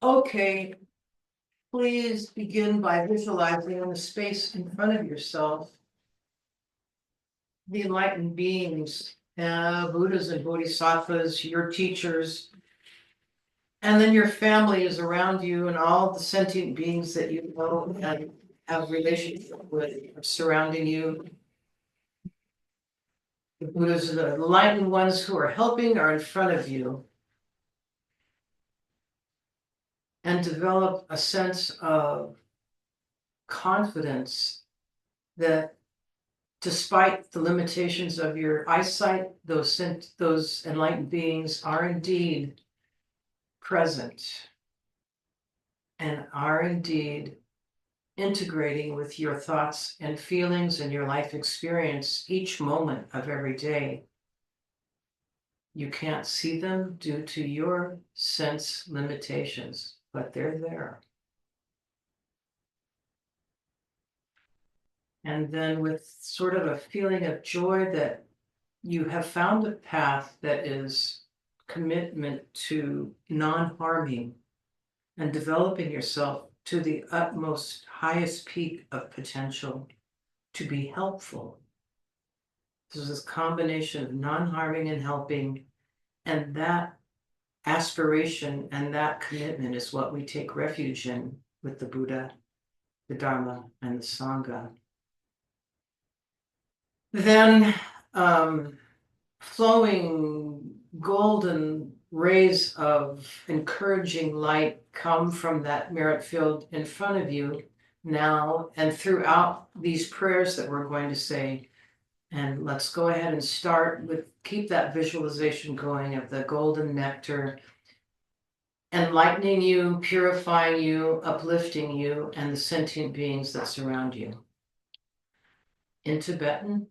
Okay, please begin by visualizing in the space in front of yourself the enlightened beings, Buddhas and Bodhisattvas, your teachers, and then your family is around you, and all the sentient beings that you know and have relationship with are surrounding you. The Buddhas and the enlightened ones who are helping are in front of you. And develop a sense of confidence that despite the limitations of your eyesight, those enlightened beings are indeed present and are indeed integrating with your thoughts and feelings and your life experience each moment of every day. You can't see them due to your sense limitations, but they're there. And then with sort of a feeling of joy that you have found a path that is commitment to non-harming and developing yourself to the utmost highest peak of potential to be helpful. There's this combination of non-harming and helping, and that aspiration and that commitment is what we take refuge in with the Buddha, the Dharma, and the Sangha. Then flowing golden rays of encouraging light come from that merit field in front of you now and throughout these prayers that we're going to say. And let's go ahead and start with, keep that visualization going of the golden nectar enlightening you, purifying you, uplifting you, and the sentient beings that surround you. In Tibetan,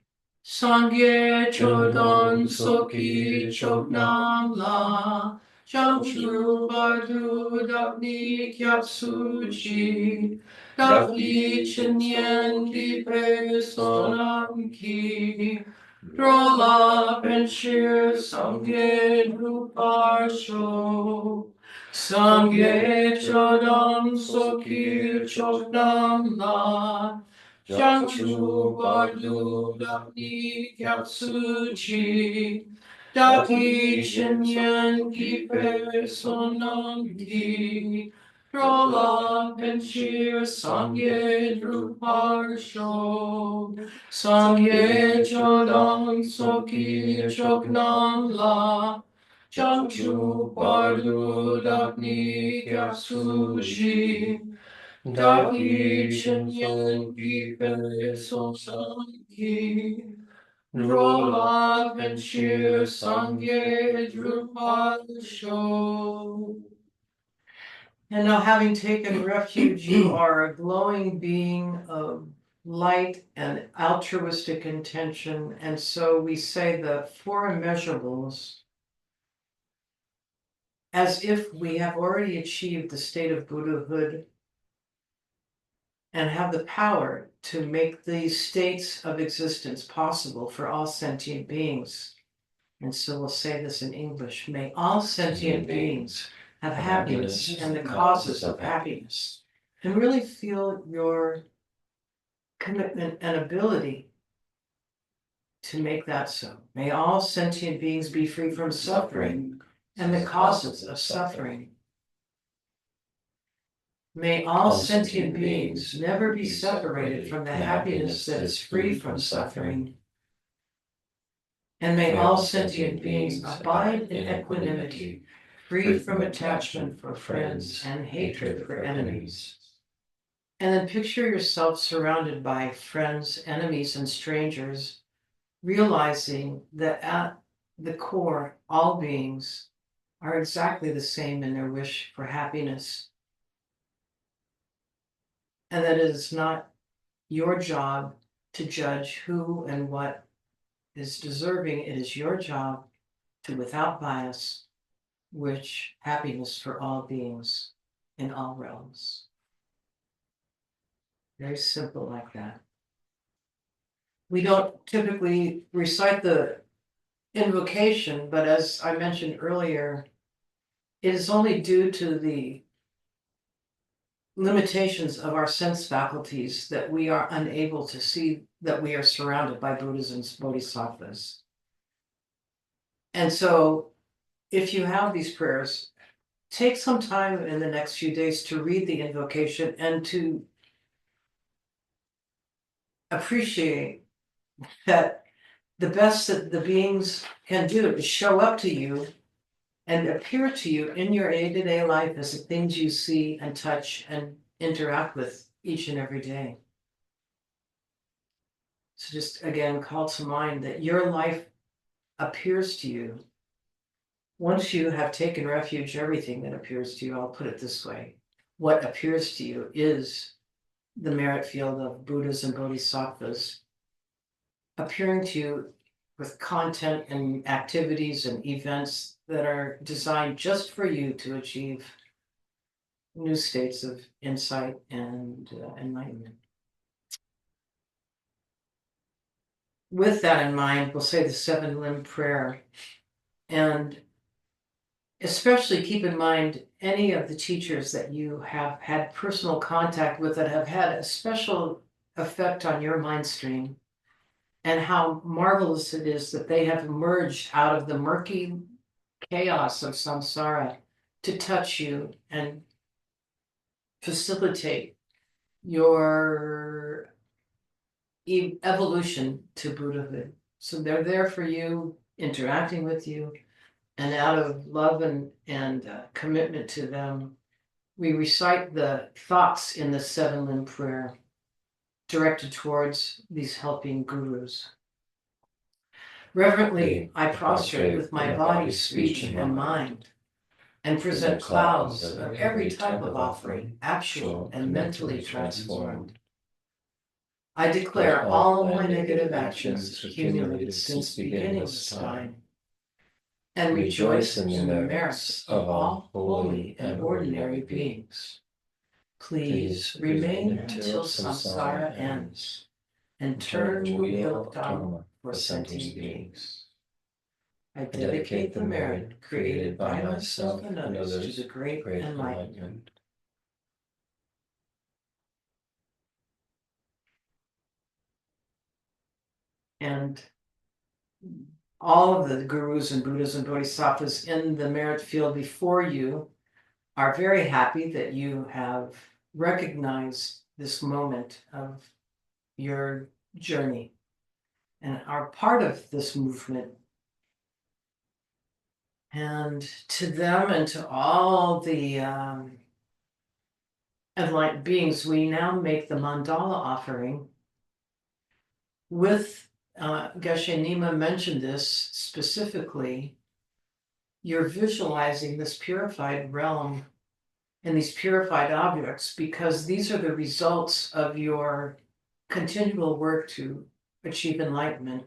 Sangye Chodon Soki Chodnam La Jamshu Bardu Dapni Kyapsuchi Dapni Chinyen Ki Pe Sonam Ki Drola Penshir Sangye Druparsho Sangye Chodon Soki Chodnam La Jiangchu Bardu Dapni Kyapsuchi Daki Chinyan Ki Pe Sonam Ki Drola Penshir Sangye Druparsho Sangye Chodong Soki Choknam La Jiangchu Bardu Dapni Kyapsuchi Daki Chinyan Ki Pe Sonam Ki Drola Penshir Sangye Druparsho. And now, having taken refuge, you are a glowing being of light and altruistic intention. And so we say the four immeasurables as if we have already achieved the state of Buddhahood and have the power to make these states of existence possible for all sentient beings. And so we'll say this in English. May all sentient beings have happiness and the causes of happiness. And really feel your commitment and ability to make that so. May all sentient beings be free from suffering and the causes of suffering. May all sentient beings never be separated from the happiness that is free from suffering. And may all sentient beings abide in equanimity, free from attachment for friends and hatred for enemies. And then picture yourself surrounded by friends, enemies, and strangers, realizing that at the core, all beings are exactly the same in their wish for happiness. And that it is not your job to judge who and what is deserving. It is your job to, without bias, wish happiness for all beings in all realms. Very simple like that. We don't typically recite the invocation, but as I mentioned earlier, it is only due to the limitations of our sense faculties that we are unable to see that we are surrounded by Buddhas and Bodhisattvas. And so if you have these prayers, take some time in the next few days to read the invocation and to appreciate that the best that the beings can do is show up to you and appear to you in your day-to-day life as the things you see and touch and interact with each and every day. So just again, call to mind that your life appears to you. Once you have taken refuge, everything that appears to you, I'll put it this way, what appears to you is the merit field of Buddhas and Bodhisattvas appearing to you with content and activities and events that are designed just for you to achieve new states of insight and enlightenment. With that in mind, we'll say the 7-limb prayer, and especially keep in mind any of the teachers that you have had personal contact with that have had a special effect on your mind stream, and how marvelous it is that they have emerged out of the murky chaos of samsara to touch you and facilitate your evolution to Buddhahood. So they're there for you, interacting with you, and out of love and commitment to them, we recite the thoughts in the 7-limb prayer directed towards these helping gurus. Reverently, I prostrate with my body, speech, and mind, and present clouds of every type of offering, actual and mentally transformed. I declare all my negative actions accumulated since beginning of time, and rejoice in the merits of all holy and ordinary beings. Please remain until samsara ends, and turn the wheel of Dharma for sentient beings. I dedicate the merit created by myself and others to the great enlightenment. And all of the gurus and Buddhas and Bodhisattvas in the merit field before you are very happy that you have recognized this moment of your journey and are part of this movement. And to them and to all the enlightened beings, we now make the mandala offering with Geshe Nima mentioned this specifically. You're visualizing this purified realm and these purified objects because these are the results of your continual work to achieve enlightenment.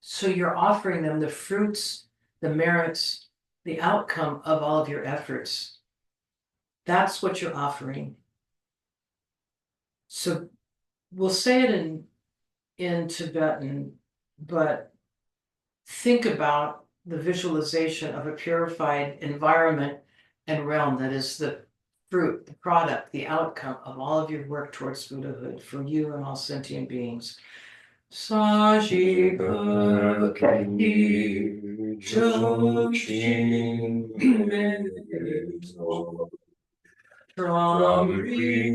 So you're offering them the fruits, the merits, the outcome of all of your efforts. That's what you're offering. So we'll say it in Tibetan, but think about the visualization of a purified environment and realm that is the fruit, the product, the outcome of all of your work towards Buddhahood for you and all sentient beings. Saji Bhakti Jokshin Mezo Tramri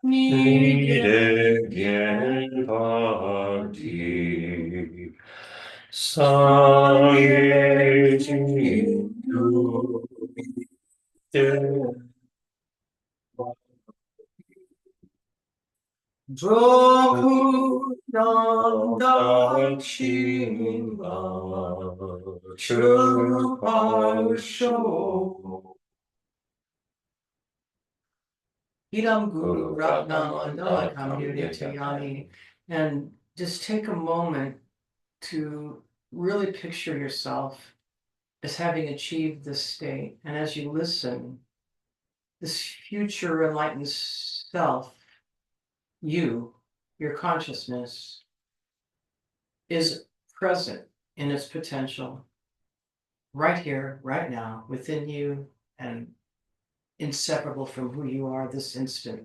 Nide Gen Bhakti Sangye Jindu Droku Namdakshinga Chupasho Idam Guru Ratnam Andalakam Yudhitayani. And just take a moment to really picture yourself as having achieved this state. And as you listen, this future enlightened self, you, your consciousness, is present in its potential right here, right now, within you, and inseparable from who you are this instant.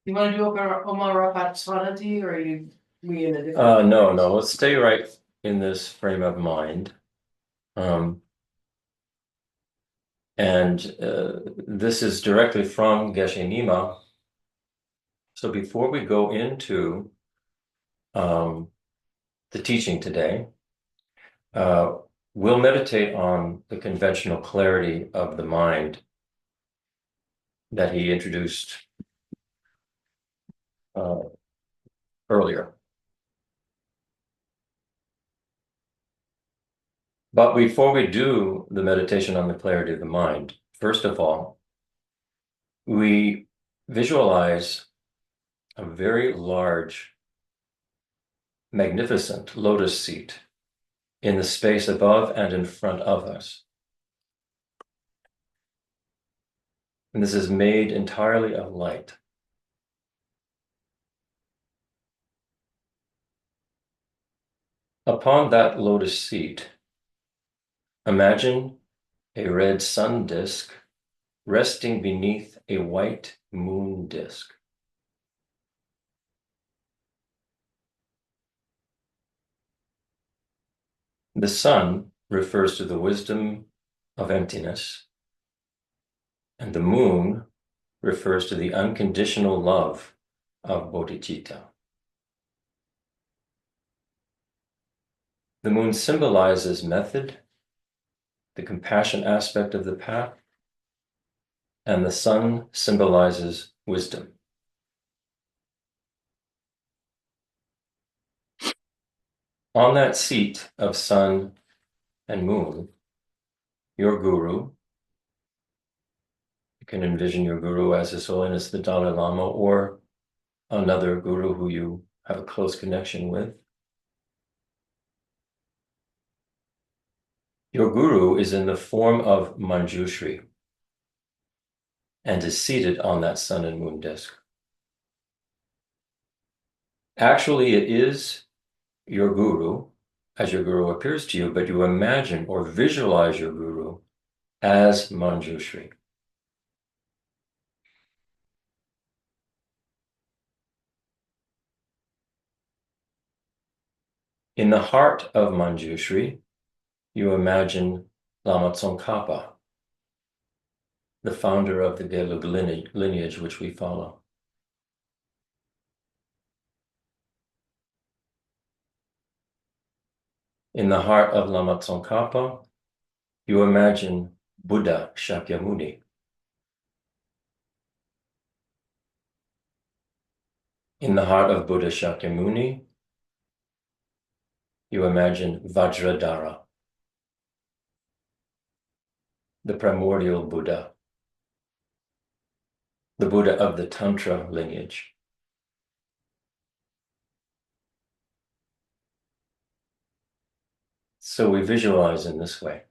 You want to do Omar Swanati, or are we in a different? No, let's stay right in this frame of mind. And this is directly from Geshe Nima. So before we go into the teaching today, we'll meditate on the conventional clarity of the mind that he introduced earlier. But before we do the meditation on the clarity of the mind, first of all, we visualize a very large, magnificent lotus seat in the space above and in front of us. And this is made entirely of light. Upon that lotus seat, imagine a red sun disk resting beneath a white moon disk. The sun refers to the wisdom of emptiness, and the moon refers to the unconditional love of bodhicitta. The moon symbolizes method, the compassion aspect of the path, and the sun symbolizes wisdom. On that seat of sun and moon, your guru, you can envision your guru as His Holiness the Dalai Lama or another guru who you have a close connection with. Your guru is in the form of Manjushri and is seated on that sun and moon disk. Actually, it is your guru as your guru appears to you, but you imagine or visualize your guru as Manjushri. In the heart of Manjushri, you imagine Lama Tsongkhapa, the founder of the Gelug lineage which we follow. In the heart of Lama Tsongkhapa, you imagine Buddha Shakyamuni. In the heart of Buddha Shakyamuni, you imagine Vajradhara, the primordial Buddha, the Buddha of the Tantra lineage. So we visualize in this way.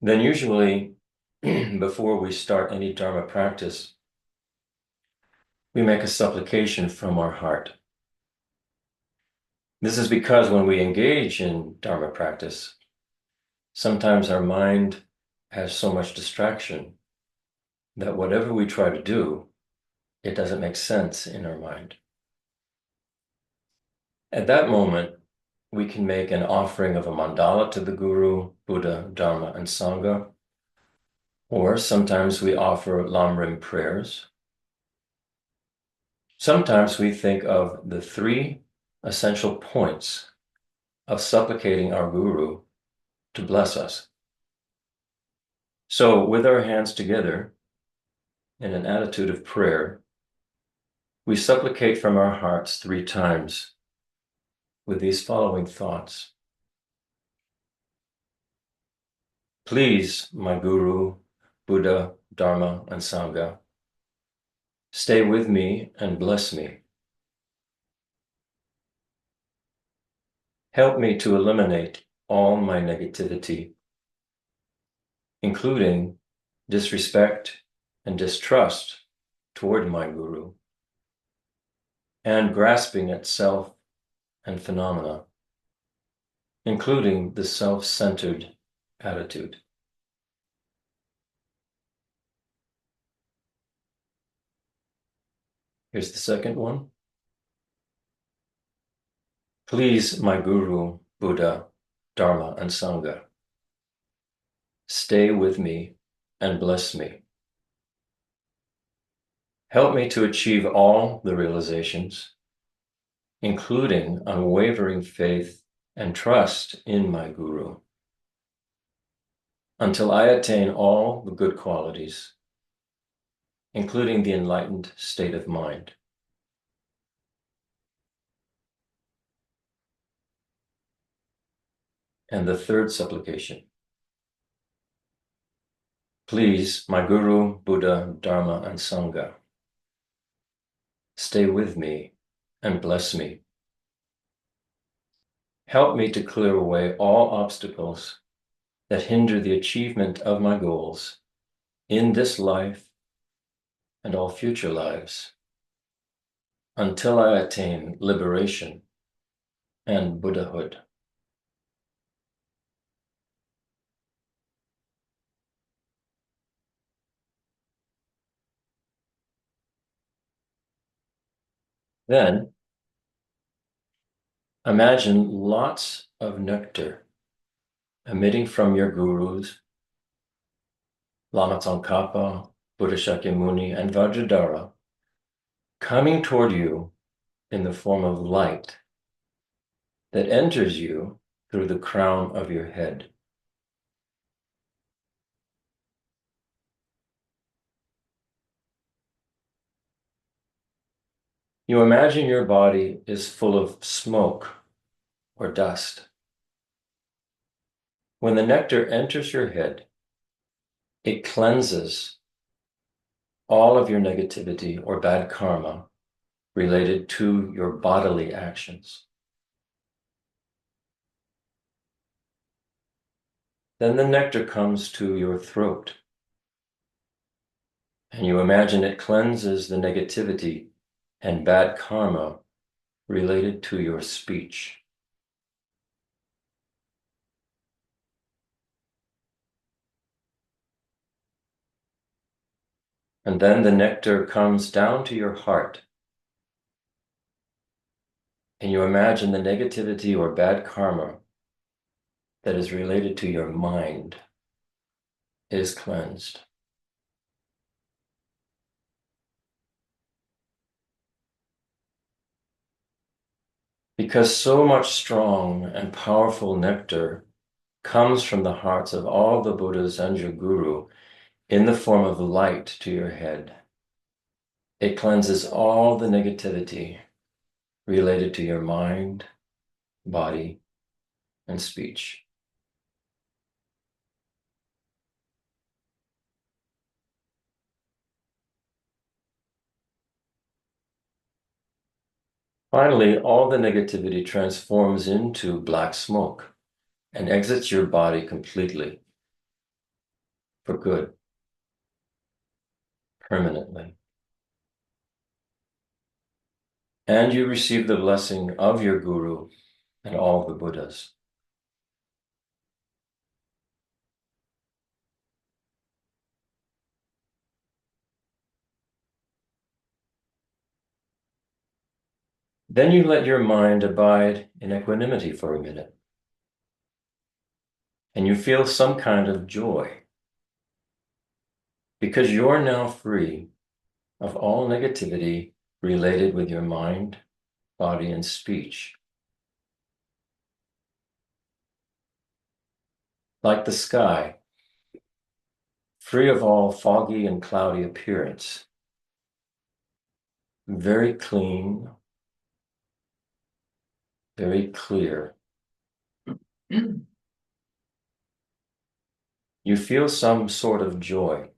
Then usually, before we start any Dharma practice, we make a supplication from our heart. This is because when we engage in Dharma practice, sometimes our mind has so much distraction that whatever we try to do, it doesn't make sense in our mind. At that moment, we can make an offering of a mandala to the Guru, Buddha, Dharma, and Sangha, or sometimes we offer Lamrim prayers. Sometimes we think of the 3 essential points of supplicating our Guru to bless us. So with our hands together, in an attitude of prayer, we supplicate from our hearts 3 times with these following thoughts. Please, my Guru, Buddha, Dharma, and Sangha, stay with me and bless me. Help me to eliminate all my negativity, including disrespect, and distrust toward my guru, and grasping at self and phenomena, including the self-centered attitude. Here's the second one. Please, my guru, Buddha, Dharma, and Sangha, stay with me and bless me. Help me to achieve all the realizations, including unwavering faith and trust in my guru, until I attain all the good qualities, including the enlightened state of mind. And the third supplication. Please, my guru, Buddha, Dharma, and Sangha, stay with me and bless me. Help me to clear away all obstacles that hinder the achievement of my goals in this life and all future lives, until I attain liberation and Buddhahood. Then, imagine lots of nectar emitting from your gurus, Lama Tsongkhapa, Buddha Shakyamuni, and Vajradhara, coming toward you in the form of light that enters you through the crown of your head. You imagine your body is full of smoke or dust. When the nectar enters your head, it cleanses all of your negativity or bad karma related to your bodily actions. Then the nectar comes to your throat, and you imagine it cleanses the negativity and bad karma related to your speech. And then the nectar comes down to your heart, and you imagine the negativity or bad karma that is related to your mind is cleansed. Because so much strong and powerful nectar comes from the hearts of all the Buddhas and your guru in the form of light to your head. It cleanses all the negativity related to your mind, body, and speech. Finally, all the negativity transforms into black smoke and exits your body completely, for good, permanently. And you receive the blessing of your guru and all the Buddhas. Then you let your mind abide in equanimity for a minute, and you feel some kind of joy, because you're now free of all negativity related with your mind, body, and speech. Like the sky, free of all foggy and cloudy appearance, very clean, very clear. You feel some sort of joy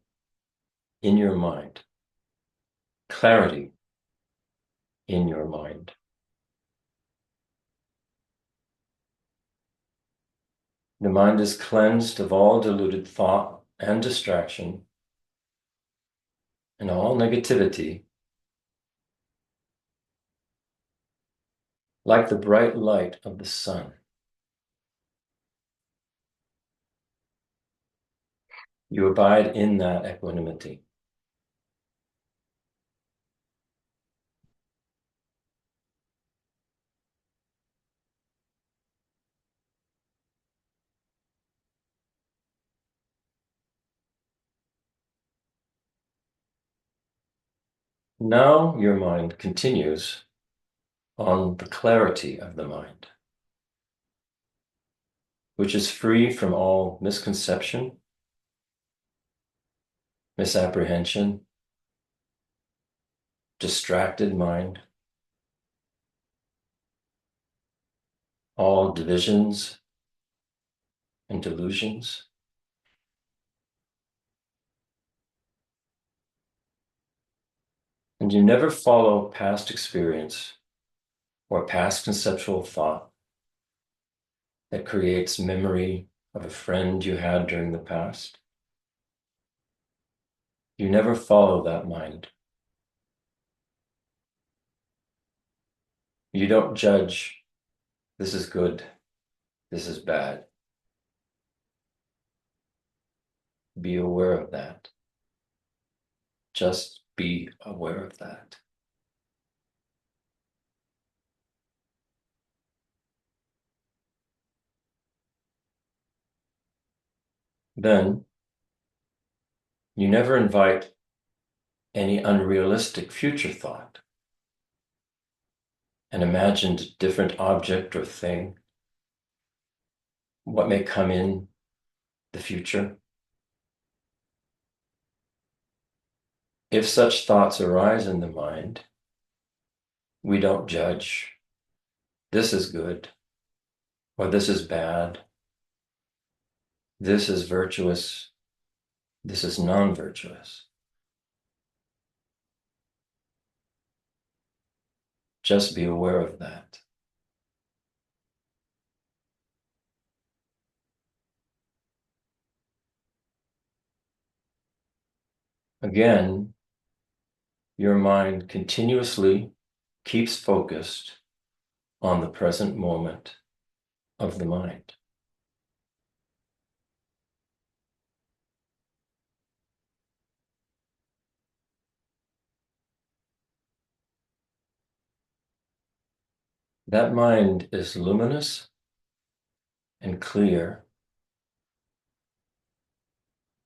in your mind, clarity in your mind. The mind is cleansed of all deluded thought and distraction, and all negativity, like the bright light of the sun. You abide in that equanimity. Now your mind continues on the clarity of the mind, which is free from all misconception, misapprehension, distracted mind, all divisions and delusions. And you never follow past experience or past conceptual thought that creates memory of a friend you had during the past. You never follow that mind. You don't judge, this is good, this is bad. Be aware of that. Just be aware of that. Then you never invite any unrealistic future thought, an imagined different object or thing, what may come in the future. If such thoughts arise in the mind, we don't judge, this is good, or this is bad, this is virtuous, this is non-virtuous. Just be aware of that. Again, your mind continuously keeps focused on the present moment of the mind. That mind is luminous and clear,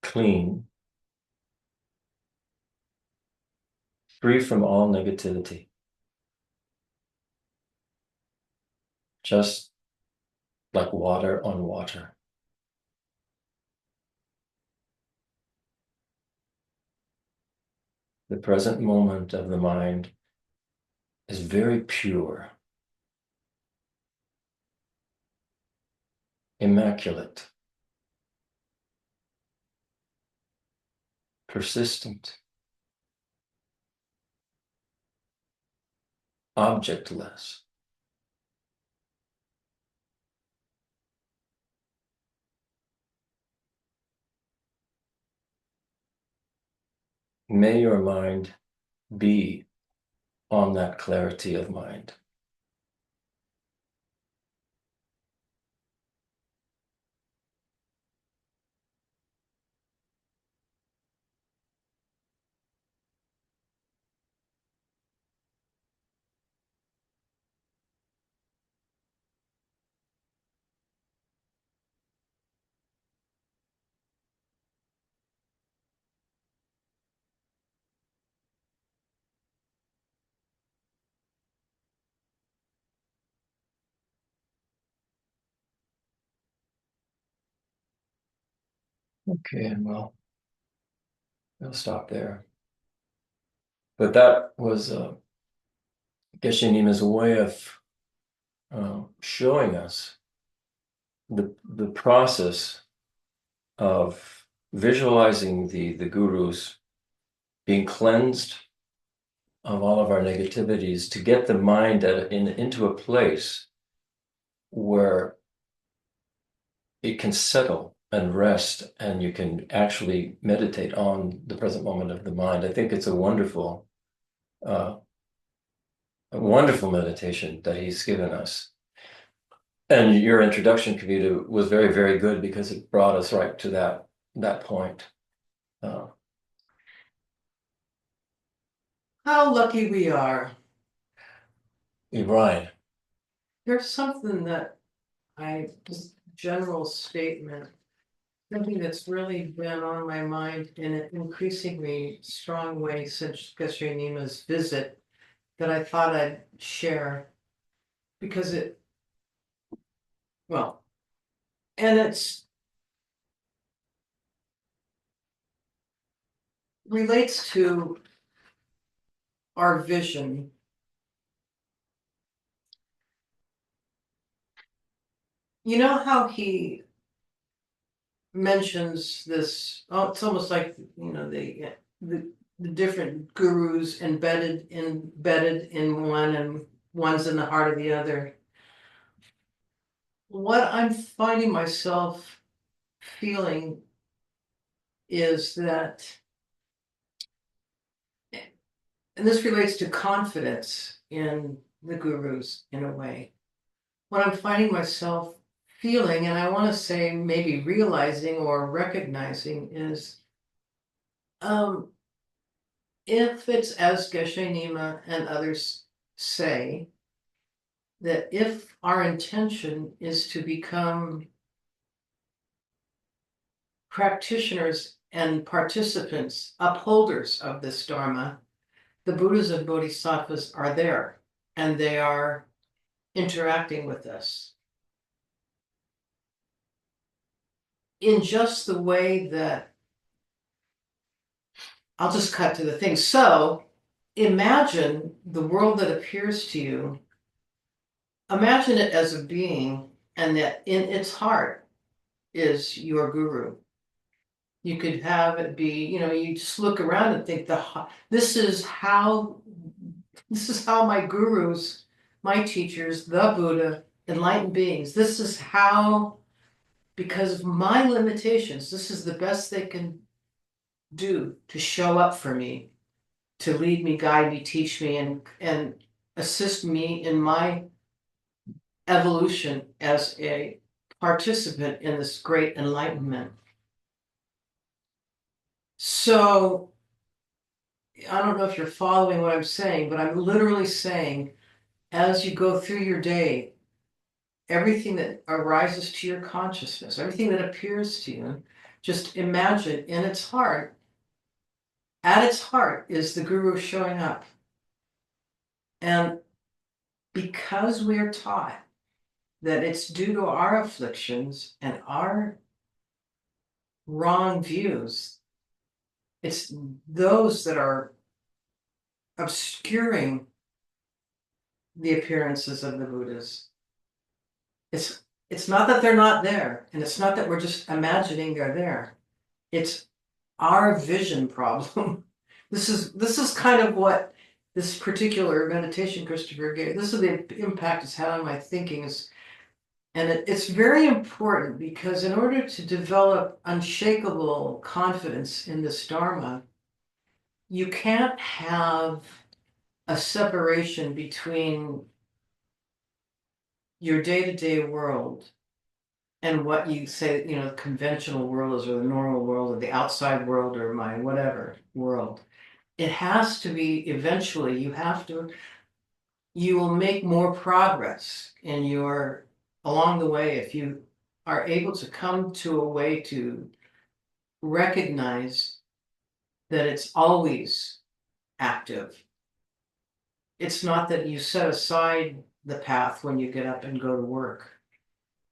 clean, free from all negativity. Just like water on water. The present moment of the mind is very pure, immaculate, persistent, objectless. May your mind be on that clarity of mind. Okay, and we'll stop there. But that was Geshe Nima's way of showing us the process of visualizing the gurus being cleansed of all of our negativities to get the mind into a place where it can settle and rest, and you can actually meditate on the present moment of the mind. I think it's uh, a wonderful meditation that he's given us. And your introduction, Kavita, was very, very good because it brought us right to that point. Uh, How lucky we are. right. There's something that just general statement, something that's really been on my mind in an increasingly strong way since Geshe Nima's visit that I thought I'd share because well, and it's relates to our vision. You know how he mentions this, oh, it's almost like, the different gurus embedded in one, and one's in the heart of the other. What I'm finding myself feeling is that, and this relates to confidence in the gurus in a way. What I'm finding myself feeling, and I want to say maybe realizing or recognizing, is if it's as Geshe Nima and others say, that if our intention is to become practitioners and participants, upholders of this Dharma, the Buddhas and Bodhisattvas are there and they are interacting with us in just the way that, I'll just cut to the thing. So imagine the world that appears to you, imagine it as a being, and that in its heart is your guru. You could have it be, you just look around and think this is how my gurus, my teachers, the Buddha, enlightened beings, this is how, because of my limitations, this is the best they can do to show up for me, to lead me, guide me, teach me, and assist me in my evolution as a participant in this great enlightenment. So I don't know if you're following what I'm saying, but I'm literally saying, as you go through your day, everything that arises to your consciousness, everything that appears to you, just imagine in its heart, at its heart is the guru showing up. And because we're taught that it's due to our afflictions and our wrong views, it's those that are obscuring the appearances of the Buddhas. It's not that they're not there, and it's not that we're just imagining they're there. It's our vision problem. This is kind of what this particular meditation Christopher gave. This is the impact it's had on my thinking. And it's very important because in order to develop unshakable confidence in this Dharma, you can't have a separation between your day-to-day world and what you say, the conventional world is, or the normal world, or the outside world, or my whatever world. It has to be, eventually, you will make more progress in along the way if you are able to come to a way to recognize that it's always active. It's not that you set aside the path when you get up and go to work,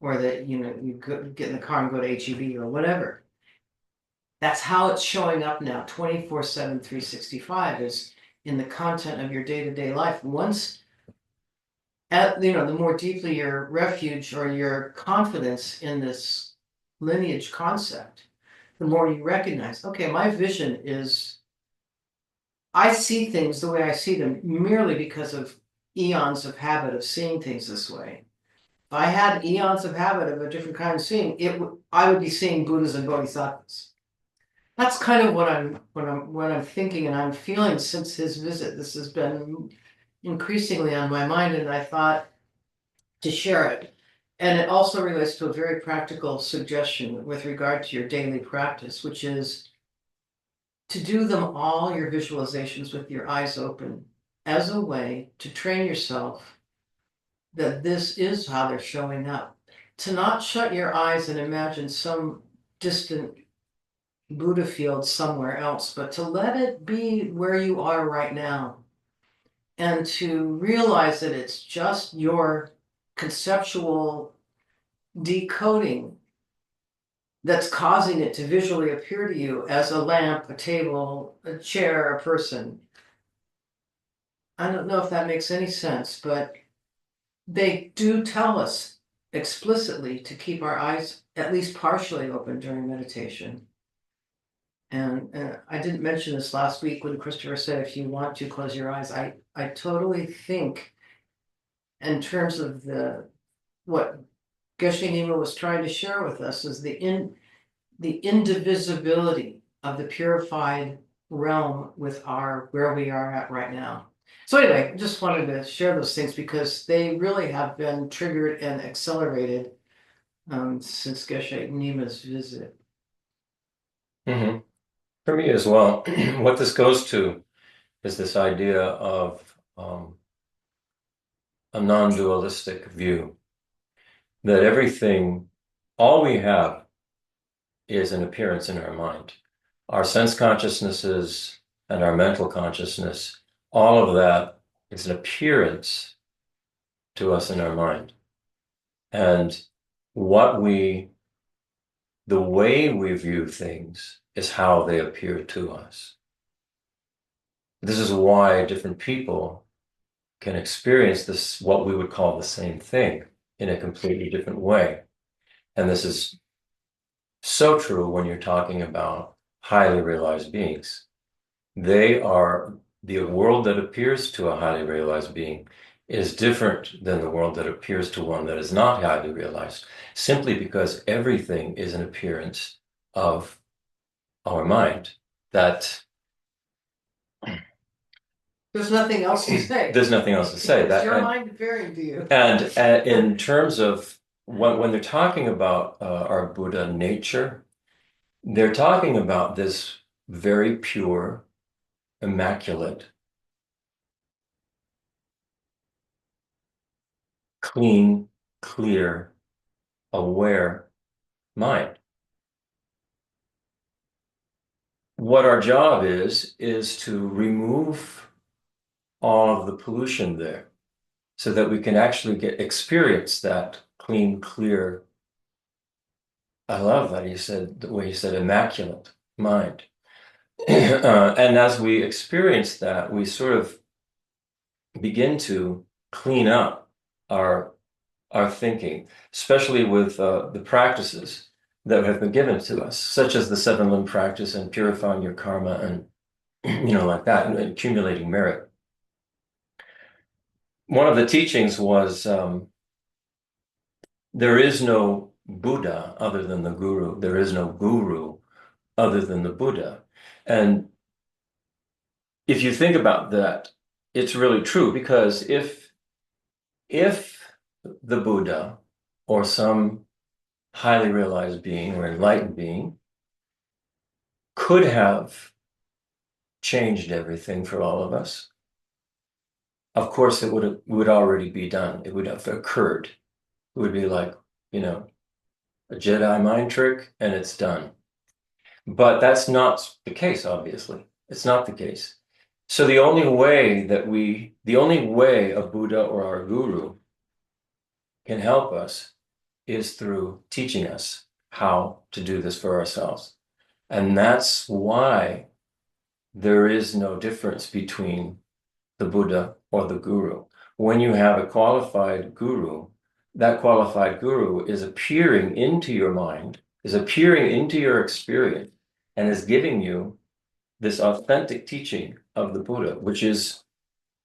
or that you get in the car and go to HEB or whatever. That's how it's showing up now, 24/7, 365, is in the content of your day-to-day life. Once, the more deeply your refuge or your confidence in this lineage concept, the more you recognize, okay, my vision is, I see things the way I see them merely because of eons of habit of seeing things this way. I had eons of habit of a different kind of seeing, I would be seeing Buddhas and Bodhisattvas. That's kind of what I'm thinking and I'm feeling since his visit. This has been increasingly on my mind, and I thought to share it. And it also relates to a very practical suggestion with regard to your daily practice, which is to do them all, your visualizations, with your eyes open, as a way to train yourself that this is how they're showing up. To not shut your eyes and imagine some distant Buddha field somewhere else, but to let it be where you are right now. And to realize that it's just your conceptual decoding that's causing it to visually appear to you as a lamp, a table, a chair, a person. I don't know if that makes any sense, but they do tell us explicitly to keep our eyes at least partially open during meditation. And I didn't mention this last week when Christopher said, if you want to close your eyes, I totally think in terms of what Geshe Lobsang was trying to share with us is the indivisibility of the purified realm with where we are at right now. So anyway, I just wanted to share those things because they really have been triggered and accelerated since Geshe Nima's visit. Mm-hmm. For me as well, what this goes to is this idea of a non-dualistic view, that everything, all we have is an appearance in our mind. Our sense consciousnesses and our mental consciousness, all of that is an appearance to us in our mind. And the way we view things is how they appear to us. This is why different people can experience this, what we would call the same thing, in a completely different way. And this is so true when you're talking about highly realized beings. The world that appears to a highly realized being is different than the world that appears to one that is not highly realized, simply because everything is an appearance of our mind. That There's nothing else to say. There's nothing else to say. It's your mind appearing to you. And in terms of when they're talking about our Buddha nature, they're talking about this very pure, immaculate, clean, clear, aware mind. What our job is to remove all of the pollution there so that we can actually experience that clean, clear. I love that the way he said immaculate mind. And as we experience that, we sort of begin to clean up our thinking, especially with the practices that have been given to us, such as the 7-limb practice and purifying your karma and like that, and accumulating merit. One of the teachings was there is no Buddha other than the Guru. There is no Guru other than the Buddha. And if you think about that, it's really true, because if the Buddha or some highly realized being or enlightened being could have changed everything for all of us, of course it would already be done. It would have occurred. It would be like, a Jedi mind trick and it's done. But that's not the case, obviously. It's not the case. So the only way a Buddha or our Guru can help us is through teaching us how to do this for ourselves. And that's why there is no difference between the Buddha or the Guru. When you have a qualified Guru, that qualified Guru is appearing into your mind, is appearing into your experience, and is giving you this authentic teaching of the Buddha, which is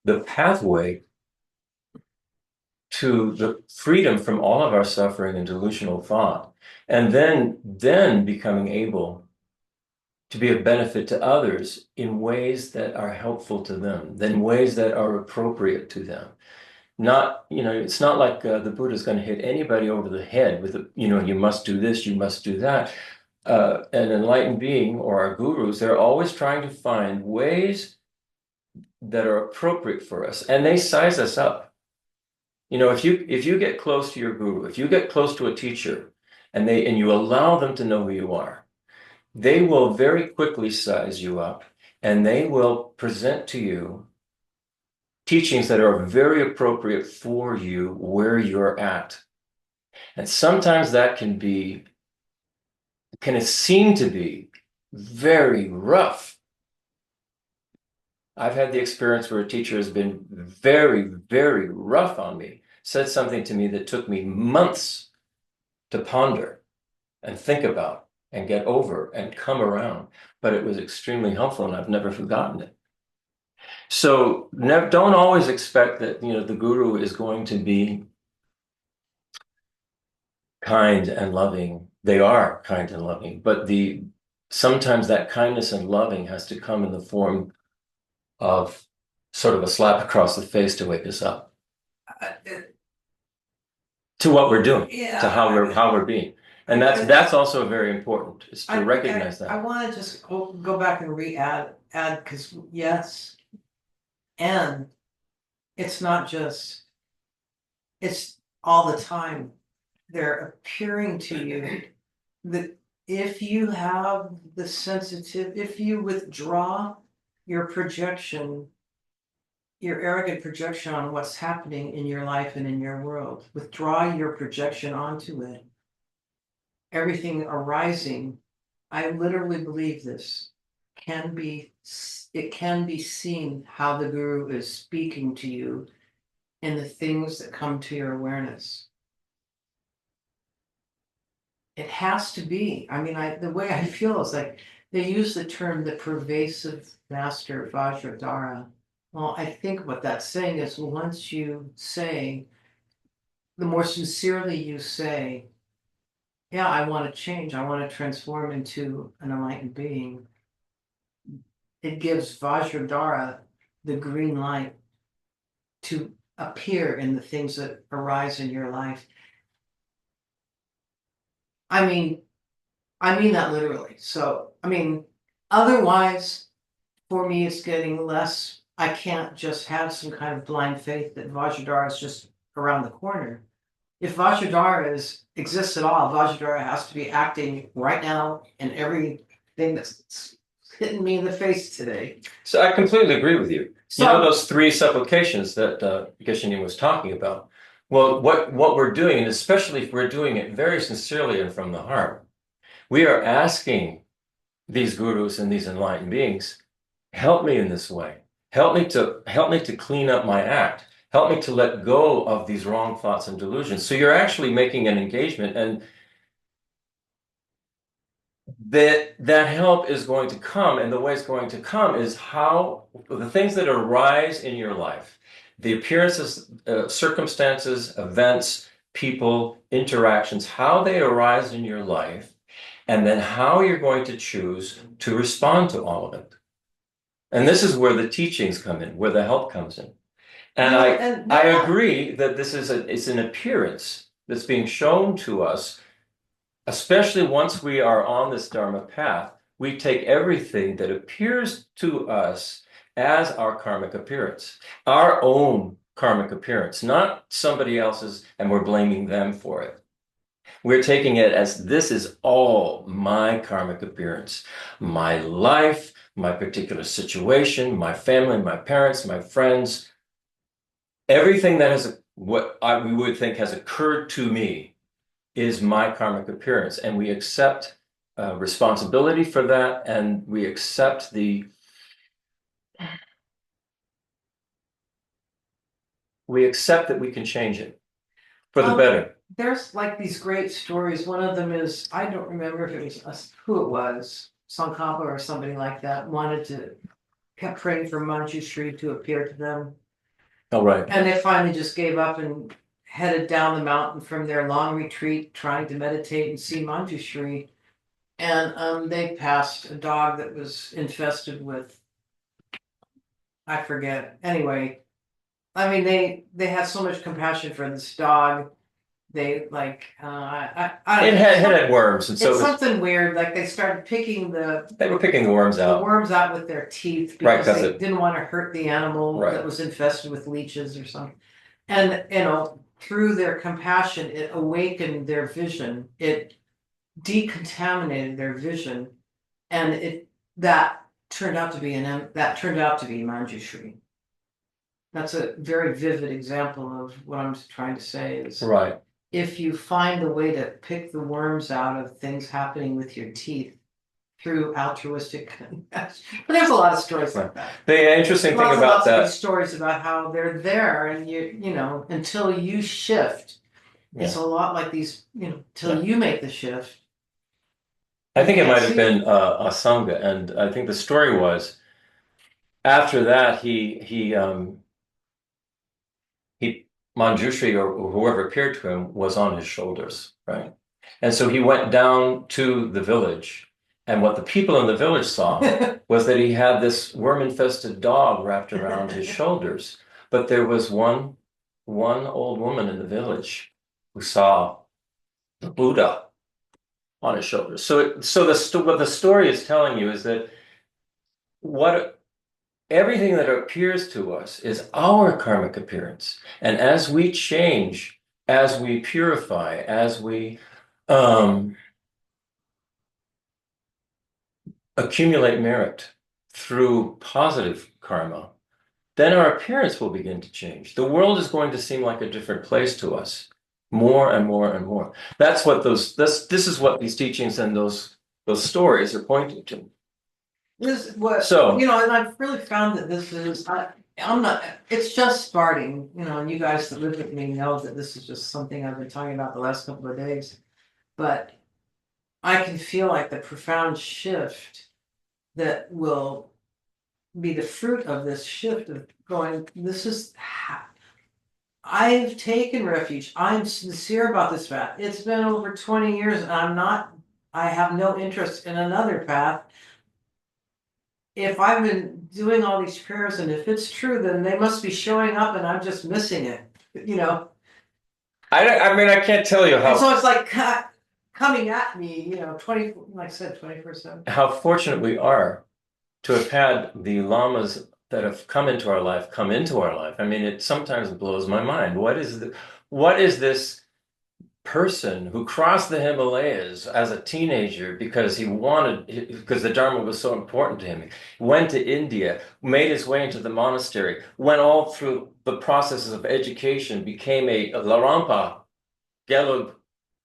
the pathway to the freedom from all of our suffering and delusional thought, and then becoming able to be of benefit to others in ways that are helpful to them, in ways that are appropriate to them. Not, it's not like the Buddha is going to hit anybody over the head with, you must do this, you must do that. An enlightened being or our gurus, they're always trying to find ways that are appropriate for us, and they size us up. If you get close to your guru, if you get close to a teacher, and you allow them to know who you are, they will very quickly size you up, and they will present to you teachings that are very appropriate for you where you're at. And sometimes that can seem to be very rough. I've had the experience where a teacher has been very, very rough on me, said something to me that took me months to ponder and think about and get over and come around. But it was extremely helpful, and I've never forgotten it. So don't always expect that, the guru is going to be kind and loving. They are kind and loving, but sometimes that kindness and loving has to come in the form of sort of a slap across the face to wake us up to what we're doing, to how we're being. And that's also very important, is to recognize that. I want to just go back and add because yes, and it's not just, it's all the time. They're appearing to you that if you have if you withdraw your projection, your arrogant projection on what's happening in your life and in your world, withdraw your projection onto it, everything arising, I literally believe this, it can be seen how the guru is speaking to you in the things that come to your awareness. It has to be. I mean, the way I feel is like they use the term the pervasive master Vajradhara. Well, I think what that's saying is once you say, the more sincerely you say, yeah, I want to change, I want to transform into an enlightened being, it gives Vajradhara the green light to appear in the things that arise in your life. I mean that literally. So, otherwise, for me, it's getting less. I can't just have some kind of blind faith that Vajradhara is just around the corner. If Vajradhara exists at all, Vajradhara has to be acting right now in everything that's hitting me in the face today. So I completely agree with you. Those 3 supplications that Geshe Lobsang was talking about. Well, what we're doing, and especially if we're doing it very sincerely and from the heart, we are asking these gurus and these enlightened beings, help me in this way. Help me to clean up my act. Help me to let go of these wrong thoughts and delusions. So you're actually making an engagement, and that help is going to come, and the way it's going to come is how the things that arise in your life, the appearances, circumstances, events, people, interactions, how they arise in your life, and then how you're going to choose to respond to all of it. And this is where the teachings come in, where the help comes in. And I agree that it's an appearance that's being shown to us, especially once we are on this Dharma path. We take everything that appears to us as our karmic appearance, our own karmic appearance, not somebody else's, and we're blaming them for it. We're taking it as this is all my karmic appearance, my life, my particular situation, my family, my parents, my friends, everything that we would think has occurred to me is my karmic appearance. And we accept responsibility for that, and we accept that we can change it for the better. There's like these great stories. One of them is, I don't remember if it was who it was, Tsongkhapa or somebody like that, kept praying for Manjushri to appear to them. Oh, right. And they finally just gave up, and headed down the mountain from their long retreat, trying to meditate and see Manjushri. And they passed a dog that was infested with, I forget. Anyway, I mean, they had so much compassion for this dog. They like, I It don't know. had worms, and so It's it was, something weird. Like they started picking they were picking the worms the out. worms out with their teeth Right, because 'cause they it- didn't want to hurt the animal Right. that was infested with leeches or something. And you know, through their compassion, it awakened their vision. It decontaminated their vision, and it that turned out to be Manjushri. That's a very vivid example of what I'm trying to say is Right. if you find a way to pick the worms out of things happening with your teeth through altruistic compassion. But there's a lot of stories like that. The interesting thing about Lots of that, these stories about how they're there and you know, until you shift. It's a lot like these, you know, till you make the shift. I think it can't might have see been a sangha, and I think the story was after that he Manjushri or whoever appeared to him was on his shoulders, right? And so he went down to the village, and what the people in the village saw was that he had this worm-infested dog wrapped around his shoulders. But there was one old woman in the village who saw the Buddha on his shoulders. What the story is telling you is that what everything that appears to us is our karmic appearance. And as we change, as we purify, as we accumulate merit through positive karma, then our appearance will begin to change. The world is going to seem like a different place to us more and more and more. That's what this is what these teachings and those stories are pointing to. This is what So- you know, and I've really found that this is I'm not it's just starting, you know, and you guys that live with me know that this is just something I've been talking about the last couple of days. But I can feel like the profound shift that will be the fruit of this shift of going, this is I've taken refuge. I'm sincere about this path. It's been over 20 years and I have no interest in another path. If I've been doing all these prayers and if it's true, then they must be showing up and I'm just missing it, you know? I mean, I can't tell you And so it's like coming at me, you know, 20, like I said, 24/7. how fortunate we are to have had the lamas that have come into our life. I mean, it sometimes blows my mind. What is this person who crossed the Himalayas as a teenager because because the Dharma was so important to him, went to India, made his way into the monastery, went all through the processes of education, became a Larampa Gelug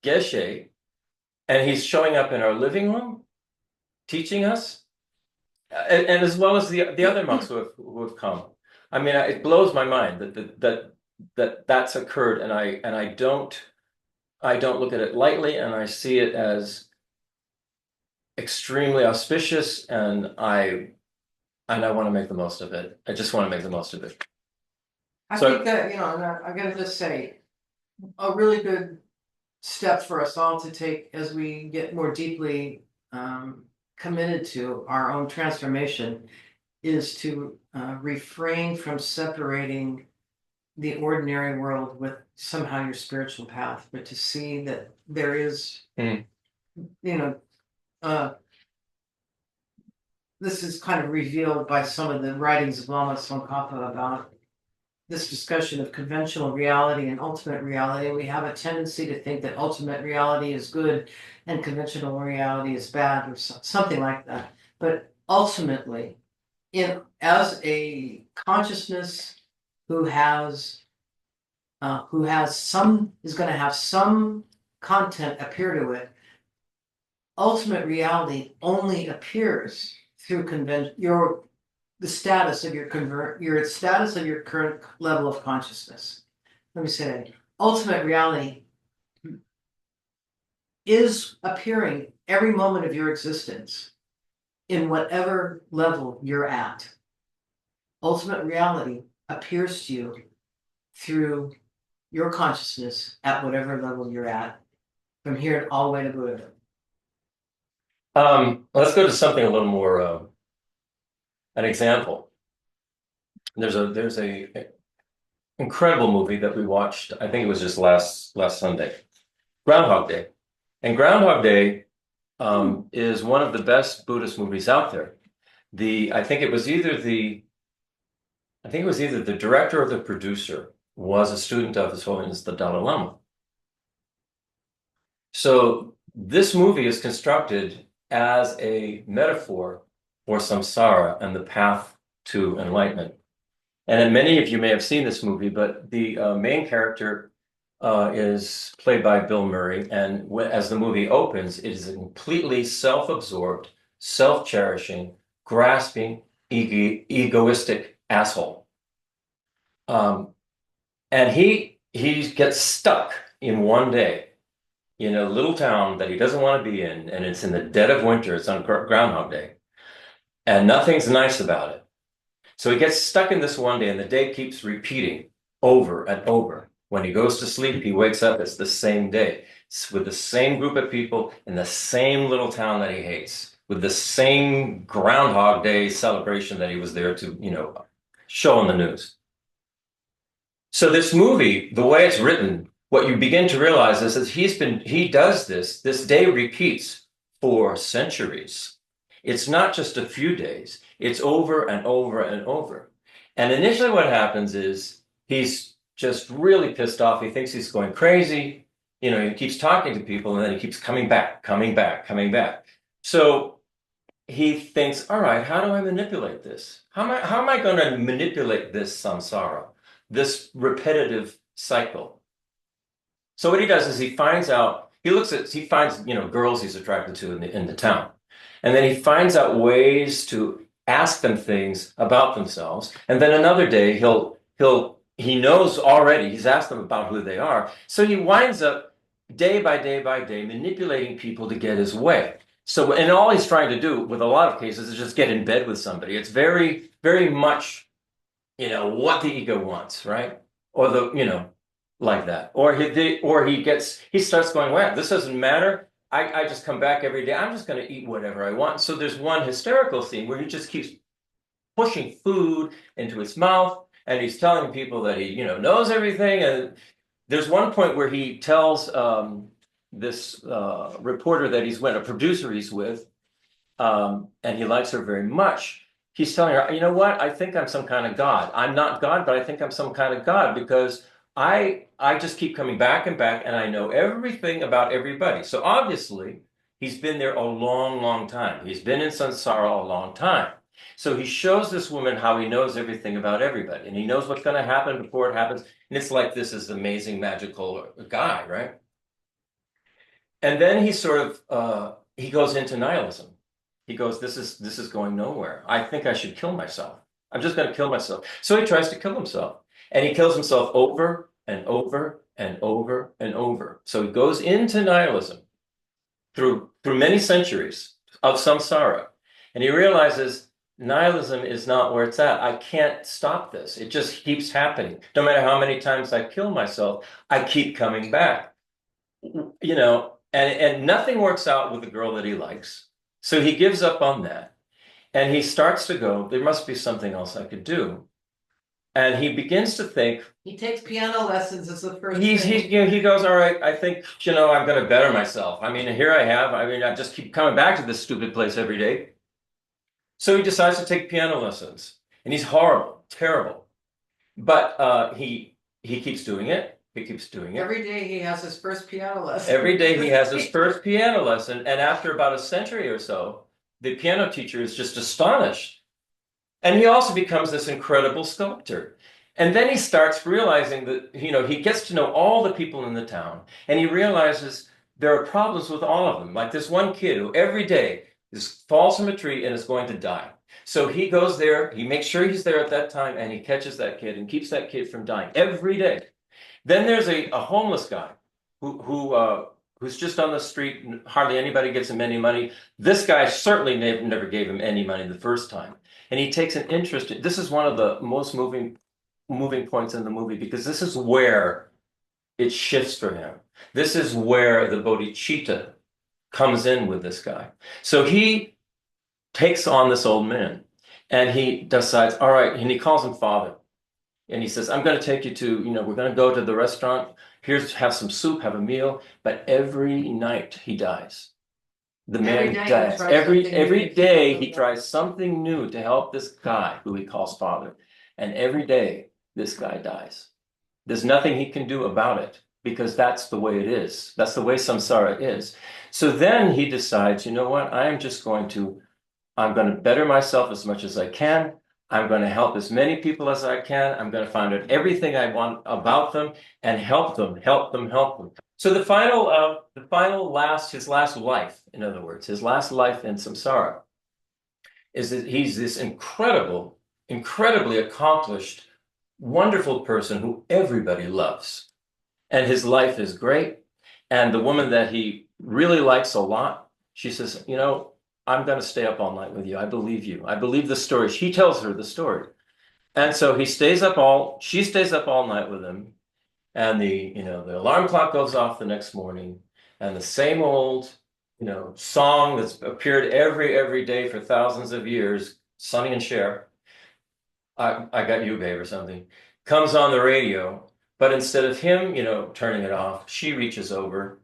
Geshe, and he's showing up in our living room, teaching us, and as well as the other monks who have come. I mean, it blows my mind that's occurred, and I don't look at it lightly, and I see it as extremely auspicious, and I want to make the most of it. I just want to make the most of it. I So- think that, you know, and I gotta just say, a really good step for us all to take as we get more deeply committed to our own transformation is to refrain from separating the ordinary world with somehow your spiritual path, but to see that there is, you know, this is kind of revealed by some of the writings of Lama Tsongkhapa about this discussion of conventional reality and ultimate reality. We have a tendency to think that ultimate reality is good and conventional reality is bad, or something like that. But ultimately, as a consciousness who is going to have some content appear to it, ultimate reality only appears through the status of your status of your current level of consciousness. Let me say that. Ultimate reality is appearing every moment of your existence in whatever level you're at. Ultimate reality appears to you through your consciousness at whatever level you're at, from here all the way to Buddha? Let's go to something a little more, an example. There's a incredible movie that we watched. I think it was just last Sunday, Groundhog Day. And Groundhog Day is one of the best Buddhist movies out there. I think it was either the director or the producer was a student of His Holiness the Dalai Lama. So this movie is constructed as a metaphor for samsara and the path to enlightenment. And then many of you may have seen this movie, but the main character is played by Bill Murray. And as the movie opens, it is a completely self-absorbed, self-cherishing, grasping, egoistic asshole. And he gets stuck in one day in a little town that he doesn't want to be in, and it's in the dead of winter. It's on Groundhog Day, and nothing's nice about it. So he gets stuck in this one day, and the day keeps repeating over and over. When he goes to sleep, he wakes up, it's the same day. It's with the same group of people in the same little town that he hates, with the same Groundhog Day celebration that he was there to, show on the news. So this movie, the way it's written, what you begin to realize is that he does this day repeats for centuries. It's not just a few days, it's over and over and over. And initially what happens is he's just really pissed off. He thinks he's going crazy. He keeps talking to people and then he keeps coming back. So he thinks, all right, how do I manipulate this? How am I going to manipulate this samsara, this repetitive cycle? So what he does is he finds girls he's attracted to in the town. And then he finds out ways to ask them things about themselves. And then another day he knows already, he's asked them about who they are. So he winds up day by day manipulating people to get his way. So, and all he's trying to do with a lot of cases is just get in bed with somebody. It's very, very much, what the ego wants, right? Or like that. Or he starts going, wow, this doesn't matter. I just come back every day. I'm just going to eat whatever I want. So there's one hysterical scene where he just keeps pushing food into his mouth, and he's telling people that he, knows everything. And there's one point where he tells this reporter that a producer he's with, and he likes her very much. He's telling her, you know what? I think I'm some kind of God. I'm not God, but I think I'm some kind of God because I just keep coming back and back, and I know everything about everybody. So obviously, he's been there a long, long time. He's been in samsara a long time. So he shows this woman how he knows everything about everybody, and he knows what's going to happen before it happens. And it's like this is amazing, magical guy, right? And then he he goes into nihilism. He goes, this is going nowhere. I think I should kill myself. I'm just going to kill myself. So he tries to kill himself. And he kills himself over and over and over and over. So he goes into nihilism through many centuries of samsara. And he realizes nihilism is not where it's at. I can't stop this. It just keeps happening. No matter how many times I kill myself, I keep coming back. And nothing works out with the girl that he likes. So he gives up on that. And he starts to go, there must be something else I could do. And he begins to think. He takes piano lessons as the first thing. He goes, all right, I think, I'm going to better myself. Here I just keep coming back to this stupid place every day. So he decides to take piano lessons. And he's horrible, terrible. But he keeps doing it. He keeps doing it. Every day he has his first piano lesson. Every day he has his first piano lesson. And after about a century or so, the piano teacher is just astonished. And he also becomes this incredible sculptor. And then he starts realizing that, he gets to know all the people in the town. And he realizes there are problems with all of them. Like this one kid who every day falls from a tree and is going to die. So he goes there, he makes sure he's there at that time, and he catches that kid and keeps that kid from dying every day. Then there's a homeless guy who's just on the street, and hardly anybody gets him any money. This guy certainly never gave him any money the first time. And he takes an interest. This is one of the most moving points in the movie, because this is where it shifts for him. This is where the bodhicitta comes in with this guy. So he takes on this old man and he decides, all right, and he calls him father. And he says, I'm going to take you to, we're going to go to the restaurant. Here's, have some soup, have a meal. But every night he dies. The man dies. Every day he tries something new to help this guy who he calls father. And every day this guy dies. There's nothing he can do about it because that's the way it is. That's the way samsara is. So then he decides, you know what? I'm going to better myself as much as I can. I'm going to help as many people as I can. I'm going to find out everything I want about them and help them. So his last life, in other words, his last life in samsara is that he's this incredibly accomplished, wonderful person who everybody loves. And his life is great. And the woman that he really likes a lot, she says, I'm going to stay up all night with you. I believe you. I believe the story. She tells her the story. And so she stays up all night with him. And the alarm clock goes off the next morning. And the same old, song that's appeared every day for thousands of years, Sonny and Cher, I got you, babe, or something, comes on the radio. But instead of him, turning it off, she reaches over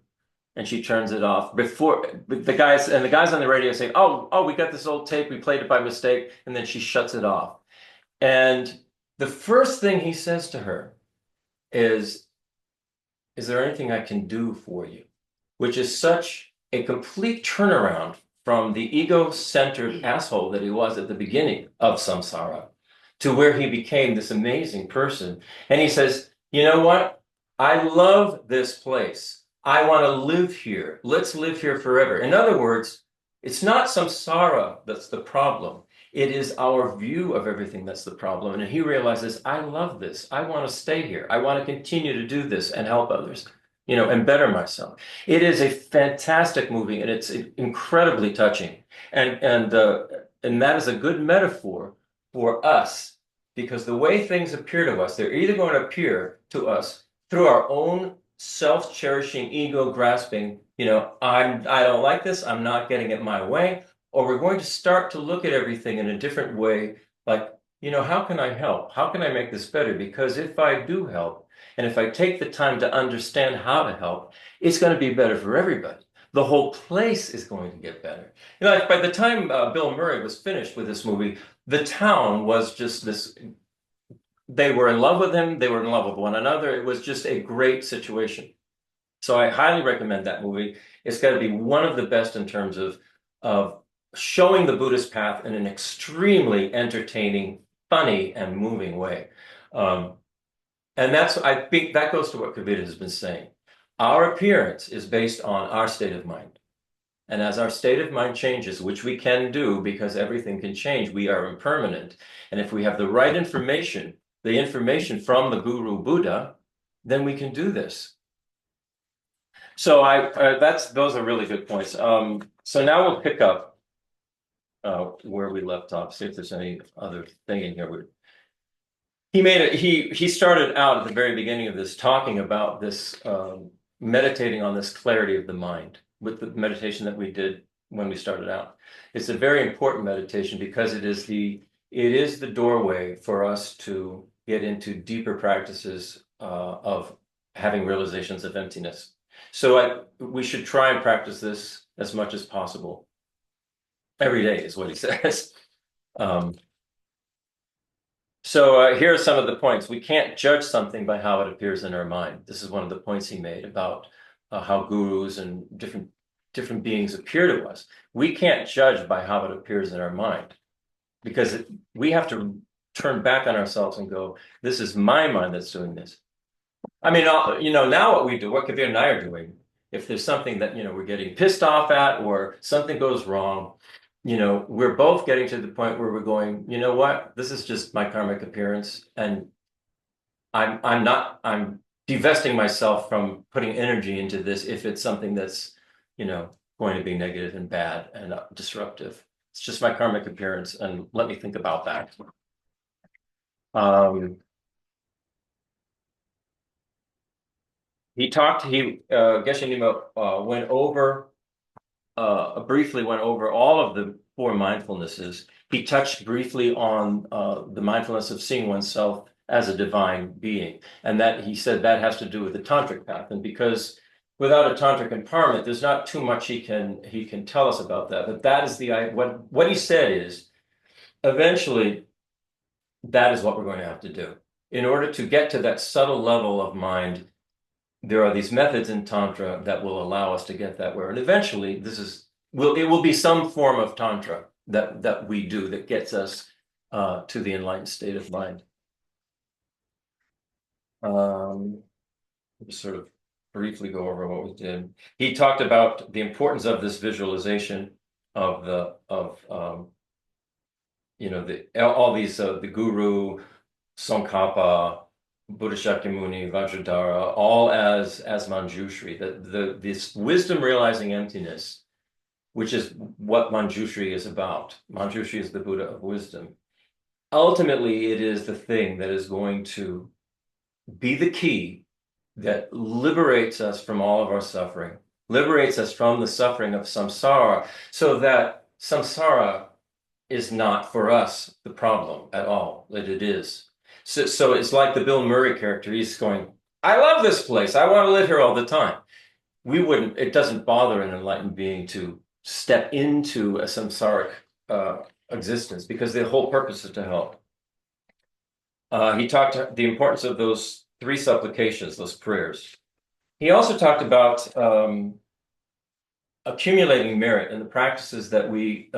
and she turns it off before the guys on the radio say, oh, we got this old tape. We played it by mistake. And then she shuts it off. And the first thing he says to her is there anything I can do for you? Which is such a complete turnaround from the ego-centered asshole that he was at the beginning of samsara to where he became this amazing person. And he says, you know what? I love this place. I want to live here. Let's live here forever. In other words, it's not samsara that's the problem. It is our view of everything that's the problem. And he realizes, I love this. I want to stay here. I want to continue to do this and help others, and better myself. It is a fantastic movie, and it's incredibly touching. And that is a good metaphor for us, because the way things appear to us, they're either going to appear to us through our own self-cherishing, ego-grasping, I don't like this, I'm not getting it my way, or we're going to start to look at everything in a different way, like, how can I help? How can I make this better? Because if I do help, and if I take the time to understand how to help, it's going to be better for everybody. The whole place is going to get better. Like by the time Bill Murray was finished with this movie, the town was just this. They were in love with him. They were in love with one another. It was just a great situation. So I highly recommend that movie. It's got to be one of the best in terms of showing the Buddhist path in an extremely entertaining, funny, and moving way. And I think that goes to what Kabir has been saying. Our appearance is based on our state of mind. And as our state of mind changes, which we can do because everything can change, we are impermanent. And if we have the right information, the information from the Guru Buddha, then we can do this. So those are really good points. So now we'll pick up where we left off. See if there's any other thing in here. He started out at the very beginning of this talking about this meditating on this clarity of the mind with the meditation that we did when we started out. It's a very important meditation because it is the doorway for us to get into deeper practices of having realizations of emptiness. So we should try and practice this as much as possible. Every day is what he says. So here are some of the points. We can't judge something by how it appears in our mind. This is one of the points he made about how gurus and different beings appear to us. We can't judge by how it appears in our mind, because we have to turn back on ourselves and go, this is my mind that's doing this. I mean, now what we do, what Kabir and I are doing, if there's something that, we're getting pissed off at or something goes wrong, we're both getting to the point where we're going, you know what, this is just my karmic appearance. And I'm divesting myself from putting energy into this if it's something that's, going to be negative and bad and disruptive. It's just my karmic appearance, and let me think about that. Geshe Lima briefly went over all of the four mindfulnesses. He touched briefly on the mindfulness of seeing oneself as a divine being, and that he said that has to do with the tantric path. And because without a tantric empowerment, there's not too much he can tell us about that. But that is what he said is eventually that is what we're going to have to do in order to get to that subtle level of mind. There are these methods in Tantra that will allow us to get that where, and eventually it will be some form of Tantra that we do that gets us to the enlightened state of mind. Just sort of briefly go over what we did. He talked about the importance of this visualization of the Guru, Tsongkhapa, Buddha Shakyamuni, Vajradhara, all as Manjushri, this wisdom realizing emptiness, which is what Manjushri is about. Manjushri is the Buddha of wisdom. Ultimately, it is the thing that is going to be the key that liberates us from all of our suffering, liberates us from the suffering of samsara, so that samsara is not for us the problem at all, that it is. So it's like the Bill Murray character. He's going, I love this place. I want to live here all the time. It doesn't bother an enlightened being to step into a samsaric existence because the whole purpose is to help. He talked the importance of those 3 supplications, those prayers. He also talked about accumulating merit and the practices that we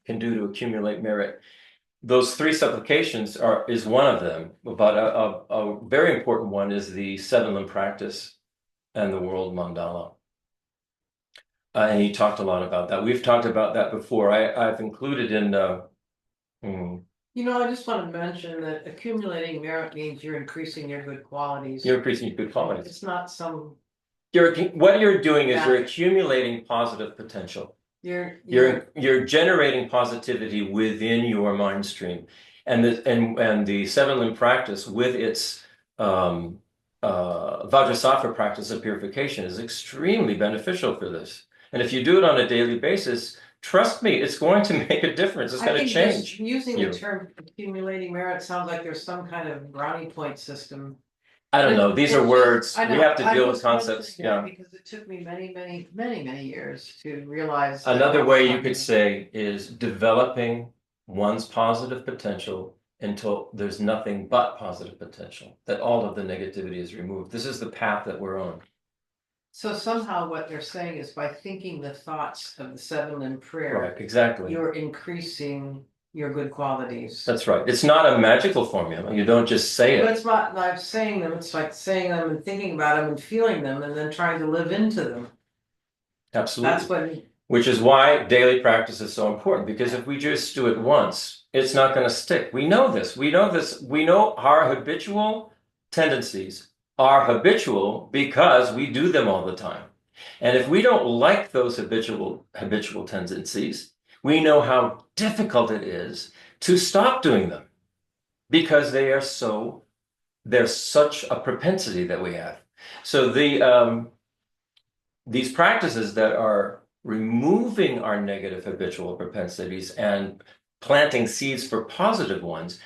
can do to accumulate merit. Those 3 supplications is one of them, but a very important one is the 7-limb practice and the world mandala. And he talked a lot about that. We've talked about that before. I've included in. I just want to mention that accumulating merit means you're increasing your good qualities. You're increasing your good qualities. It's not some. What you're doing is you're accumulating positive potential. You're generating positivity within your mind stream, and the 7-limb practice with its Vajrasattva practice of purification is extremely beneficial for this. And if you do it on a daily basis, trust me, it's going to make a difference. It's going to change. Using the term accumulating merit sounds like there's some kind of brownie point system. I don't know. These are words. We have to deal with concepts. Yeah. Because it took me many years to realize. Another way you could say is developing one's positive potential until there's nothing but positive potential, that all of the negativity is removed. This is the path that we're on. So somehow what they're saying is by thinking the thoughts of the 7-limb prayer, right, exactly, you're increasing your good qualities. That's right. It's not a magical formula. You don't just say it. But it's not like saying them. It's like saying them and thinking about them and feeling them and then trying to live into them. Absolutely. That's what. Which is why daily practice is so important, because if we just do it once, it's not going to stick. We know this. We know our habitual tendencies are habitual because we do them all the time. And if we don't like those habitual tendencies, we know how difficult it is to stop doing them because there's such a propensity that we have. So these practices that are removing our negative habitual propensities and planting seeds for positive ones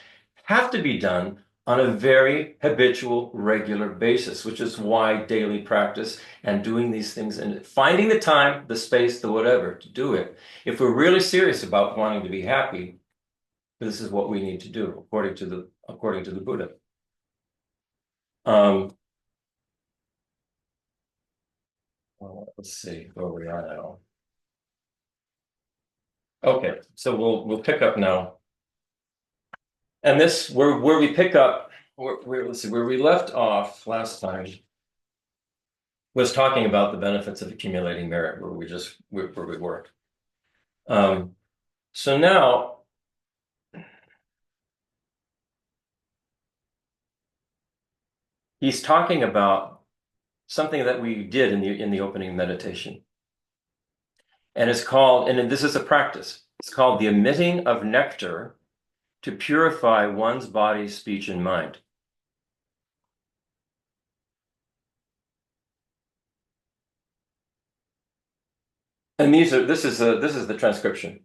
have to be done on a very habitual, regular basis, which is why daily practice and doing these things and finding the time, the space, the whatever to do it. If we're really serious about wanting to be happy, this is what we need to do according to the Buddha. Let's see where we are now. Okay, so we'll pick up now. And this where we pick up let's see, where we left off last time was talking about the benefits of accumulating merit, where we worked. So now he's talking about something that we did in the opening meditation. And it's called, and this is a practice, it's called the emitting of nectar to purify one's body, speech, and mind. And this is the transcription.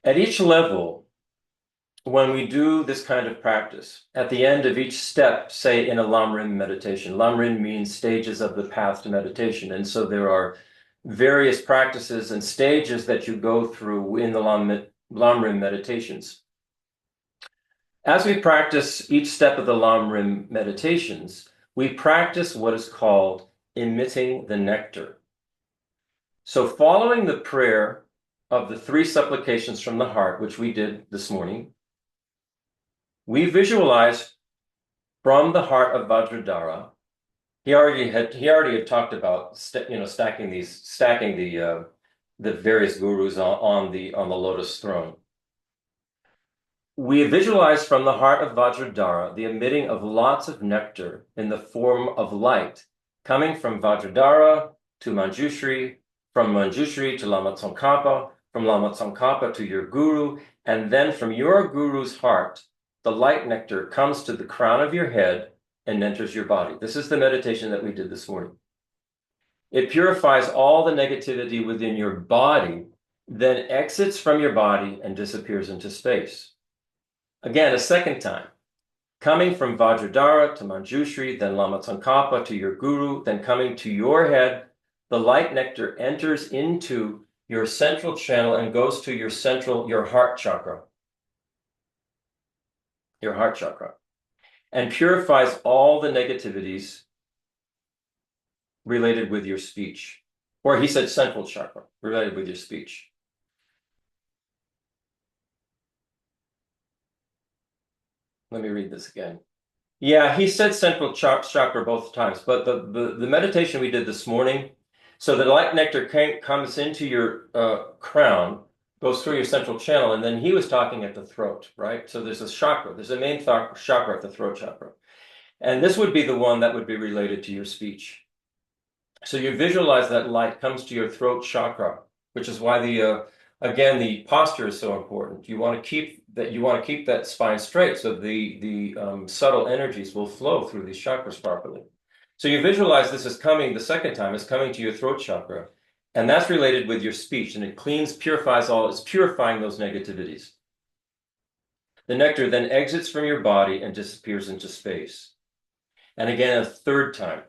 At each level, when we do this kind of practice, at the end of each step, say in a Lamrim meditation, Lamrim means stages of the path to meditation. And so there are various practices and stages that you go through in the Lamrim meditations. As we practice each step of the Lamrim meditations, we practice what is called emitting the nectar. So following the prayer of the 3 supplications from the heart, which we did this morning, we visualize from the heart of Vajradhara. He already had talked about stacking the various gurus on the lotus throne. We visualize from the heart of Vajradhara the emitting of lots of nectar in the form of light coming from Vajradhara to Manjushri, from Manjushri to Lama Tsongkhapa, from Lama Tsongkhapa to your guru, and then from your guru's heart, the light nectar comes to the crown of your head and enters your body. This is the meditation that we did this morning. It purifies all the negativity within your body, then exits from your body and disappears into space. Again, a second time, coming from Vajradhara to Manjushri, then Lama Tsongkhapa to your guru, then coming to your head, the light nectar enters into your central channel and goes to your heart chakra. Your heart chakra, and purifies all the negativities related with your speech. Or he said central chakra, related with your speech. Let me read this again. Yeah, he said central chakra both times, but the meditation we did this morning, so the light nectar comes into your crown, goes through your central channel, and then he was talking at the throat, right? So there's a chakra, there's a main chakra at the throat chakra. And this would be the one that would be related to your speech. So you visualize that light comes to your throat chakra, which is why again, the posture is so important. You want to keep that spine straight so the subtle energies will flow through these chakras properly. So you visualize this is coming, the second time is coming to your throat chakra, and that's related with your speech, and it purifies it's purifying those negativities. The nectar then exits from your body and disappears into space. And again, a third time,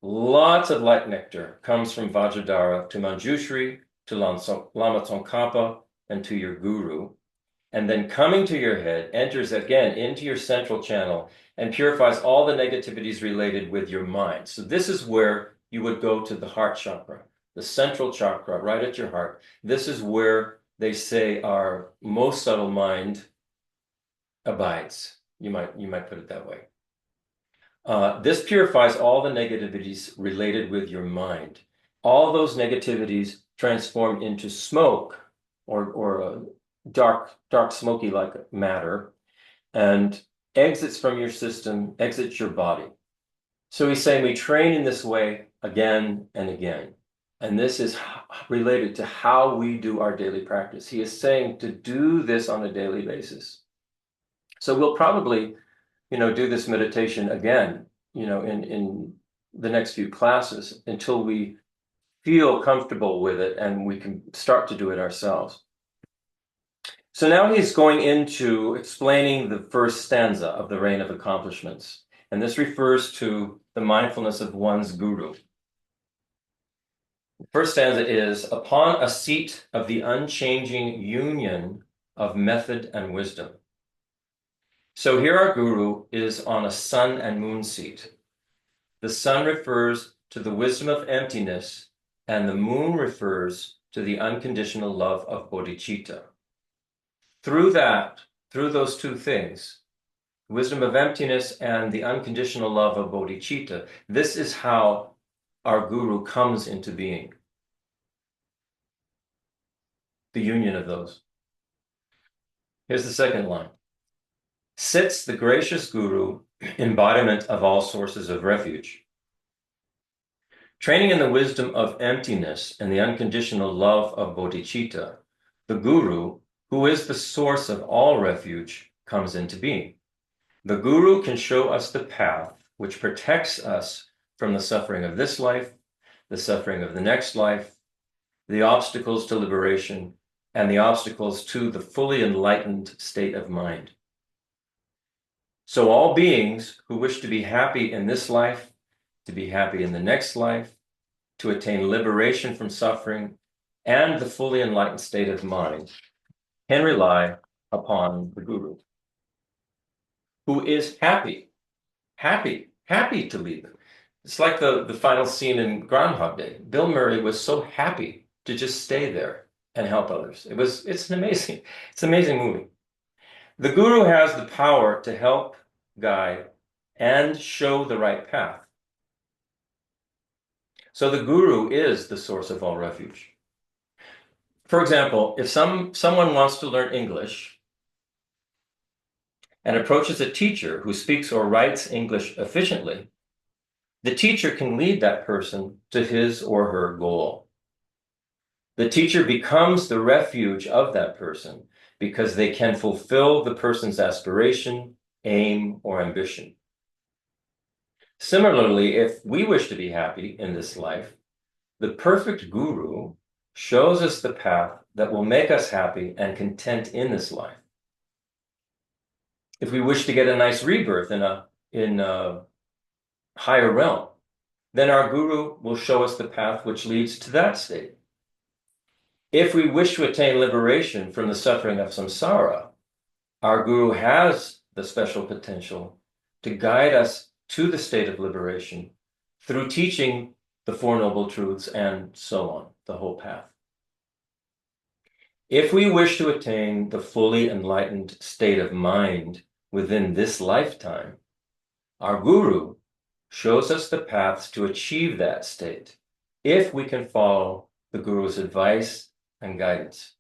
lots of light nectar comes from Vajradhara to Manjushri, to Lama Tsongkhapa, and to your guru. And then coming to your head, enters again into your central channel and purifies all the negativities related with your mind. So this is where you would go to the heart chakra, the central chakra, right at your heart. This is where they say our most subtle mind abides. You might put it that way. This purifies all the negativities related with your mind. All those negativities transform into smoke or dark smoky-like matter, and exits from your system, exits your body. So he's saying we train in this way again and again. And this is related to how we do our daily practice. He is saying to do this on a daily basis. So we'll probably, do this meditation again, in the next few classes until we feel comfortable with it and we can start to do it ourselves. So now he's going into explaining the first stanza of the Rain of Accomplishments. And this refers to the mindfulness of one's guru. The first stanza is, upon a seat of the unchanging union of method and wisdom. So here our guru is on a sun and moon seat. The sun refers to the wisdom of emptiness, and the moon refers to the unconditional love of bodhicitta. Through those two things, wisdom of emptiness and the unconditional love of bodhicitta, this is how our guru comes into being. The union of those. Here's the second line. Sits the gracious guru, embodiment of all sources of refuge. Training in the wisdom of emptiness and the unconditional love of bodhicitta, the guru, who is the source of all refuge, comes into being. The guru can show us the path which protects us from the suffering of this life, the suffering of the next life, the obstacles to liberation, and the obstacles to the fully enlightened state of mind. So all beings who wish to be happy in this life, to be happy in the next life, to attain liberation from suffering, and the fully enlightened state of mind, can rely upon the Guru, who is happy to lead them. It's like the final scene in Groundhog Day. Bill Murray was so happy to just stay there and help others. It's an amazing movie. The Guru has the power to help, guide, and show the right path. So the Guru is the source of all refuge. For example, if someone wants to learn English and approaches a teacher who speaks or writes English efficiently, the teacher can lead that person to his or her goal. The teacher becomes the refuge of that person because they can fulfill the person's aspiration, aim, or ambition. Similarly, if we wish to be happy in this life, the perfect Guru shows us the path that will make us happy and content in this life. If we wish to get a nice rebirth in a higher realm, then our Guru will show us the path which leads to that state. If we wish to attain liberation from the suffering of samsara, our Guru has the special potential to guide us to the state of liberation through teaching the Four Noble Truths and so on, the whole path. If we wish to attain the fully enlightened state of mind within this lifetime, our Guru shows us the paths to achieve that state if we can follow the Guru's advice and guidance.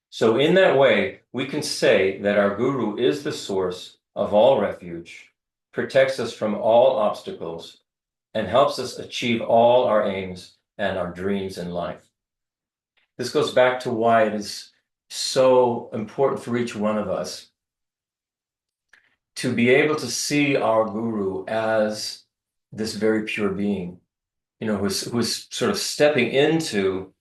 So in that way, we can say that our Guru is the source of all refuge, protects us from all obstacles, and helps us achieve all our aims and our dreams in life. This goes back to why it is so important for each one of us to be able to see our Guru as this very pure being, who's sort of stepping into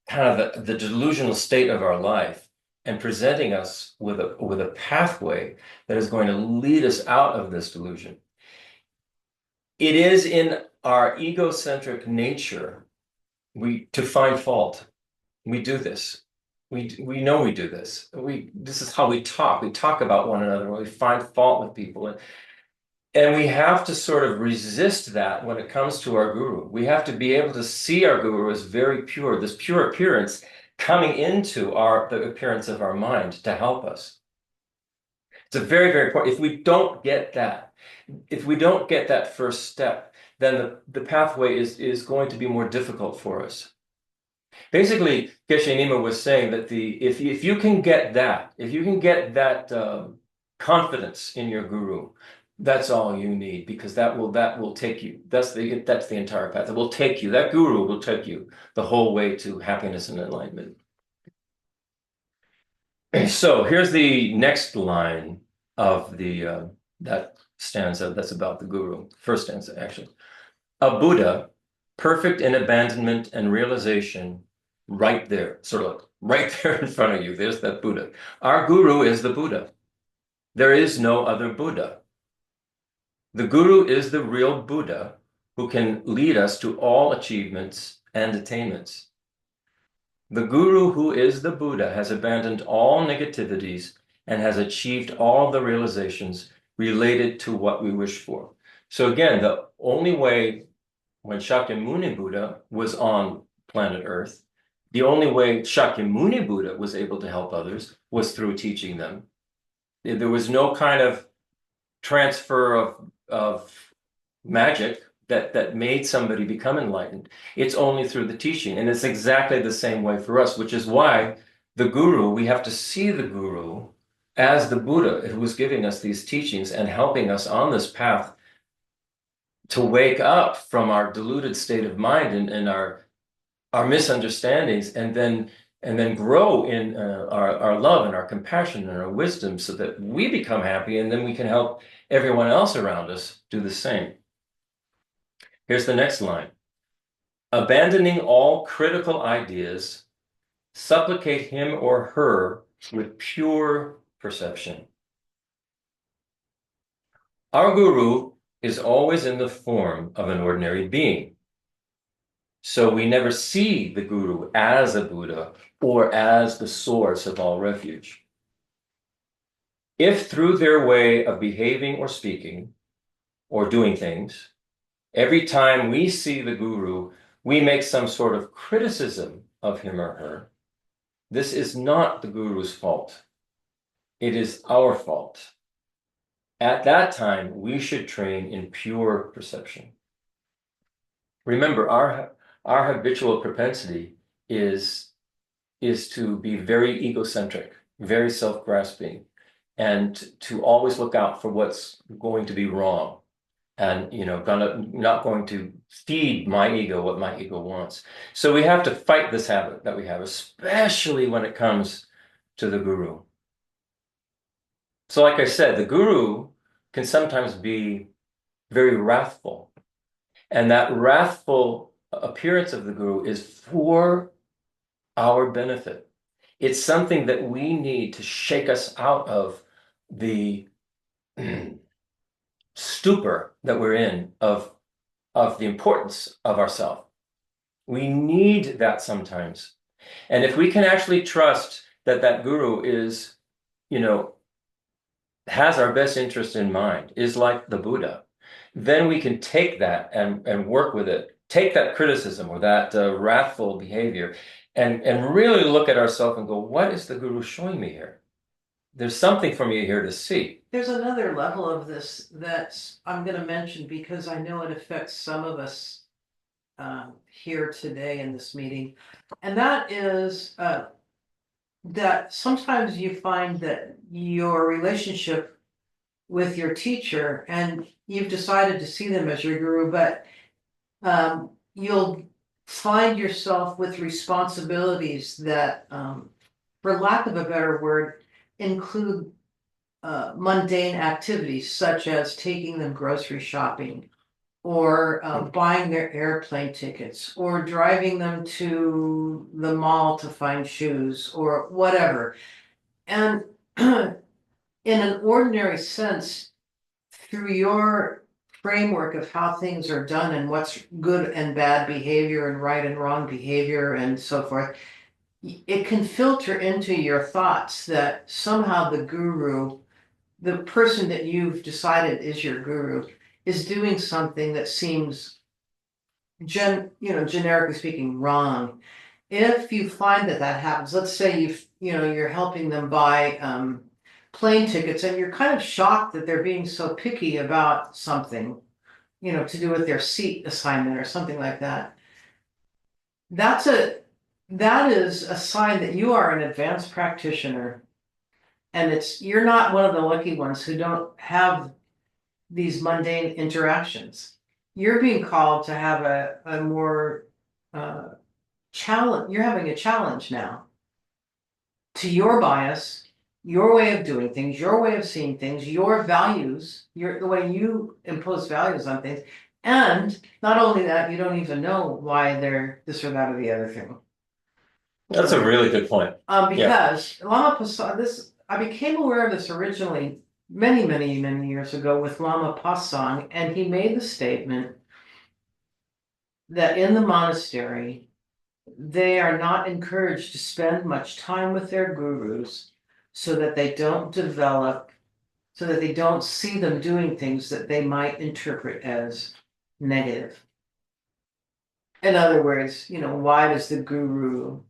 kind of the delusional state of our life and presenting us with a pathway that is going to lead us out of this delusion. It is in our egocentric nature to find fault. We do this. We know we do this. This is how we talk. We talk about one another. We find fault with people. And we have to sort of resist that when it comes to our Guru. We have to be able to see our Guru as very pure, this pure appearance coming into the appearance of our mind to help us. It's a very, very important. If we don't get that first step, then the pathway is going to be more difficult for us. Basically, Geshe Nima was saying that if you can get that confidence in your Guru, that's all you need, because that will take you. That's the entire path. It will take you. That Guru will take you the whole way to happiness and enlightenment. So here's the next line of that stanza that's about the Guru. First stanza, actually. A Buddha, perfect in abandonment and realization, right there, sort of right there in front of you. There's that Buddha. Our Guru is the Buddha. There is no other Buddha. The Guru is the real Buddha who can lead us to all achievements and attainments. The Guru who is the Buddha has abandoned all negativities and has achieved all the realizations related to what we wish for. So again, the only way when Shakyamuni Buddha was on planet Earth, the only way Shakyamuni Buddha was able to help others was through teaching them. There was no kind of transfer of magic that made somebody become enlightened. It's only through the teaching. And it's exactly the same way for us, which is why the Guru, we have to see the Guru as the Buddha who was giving us these teachings and helping us on this path to wake up from our deluded state of mind and our misunderstandings, and then grow in our love and our compassion and our wisdom, so that we become happy, and then we can help everyone else around us do the same. Here's the next line. abandoning all critical ideas, supplicate him or her with pure perception. Our guru is always in the form of an ordinary being. So we never see the guru as a Buddha or as the source of all refuge. If through their way of behaving or speaking or doing things, every time we see the guru, we make some sort of criticism of him or her, this is not the guru's fault. It is our fault. At that time, we should train in pure perception. Remember, our habitual propensity is to be very egocentric, very self-grasping, and to always look out for what's going to be wrong, and not going to feed my ego what my ego wants. So we have to fight this habit that we have, especially when it comes to the guru. So like I said, the guru can sometimes be very wrathful. And that wrathful appearance of the guru is for our benefit. It's something that we need to shake us out of the stupor that we're in of the importance of ourself. We need that sometimes. And if we can actually trust that that guru is, has our best interest in mind, is like the Buddha, then we can take that and work with it, take that criticism or that wrathful behavior and really look at ourselves and go, what is the guru showing me here? There's something for me here to see. There's another level of this that I'm going to mention because I know it affects some of us here today in this meeting. And that is that sometimes you find that your relationship with your teacher, and you've decided to see them as your guru, but you'll find yourself with responsibilities that, for lack of a better word, include mundane activities such as taking them grocery shopping or buying their airplane tickets or driving them to the mall to find shoes or whatever. And in an ordinary sense, through your framework of how things are done and what's good and bad behavior and right and wrong behavior and so forth, it can filter into your thoughts that somehow the guru, the person that you've decided is your guru, is doing something that seems generically speaking, wrong. If you find that that happens, let's say you're helping them buy plane tickets and you're kind of shocked that they're being so picky about something, to do with their seat assignment or something like that. That is a sign that you are an advanced practitioner, and you're not one of the lucky ones who don't have these mundane interactions. You're being called to have a more challenge. You're having a challenge now to your bias, your way of doing things, your way of seeing things, your values, the way you impose values on things. And not only that, you don't even know why they're this or that or the other thing. That's a really good point. Because Lama Pasang, I became aware of this originally many, many, many years ago with Lama Pasang, and he made the statement that in the monastery, they are not encouraged to spend much time with their gurus so that they don't see them doing things that they might interpret as negative. In other words, why does the guru,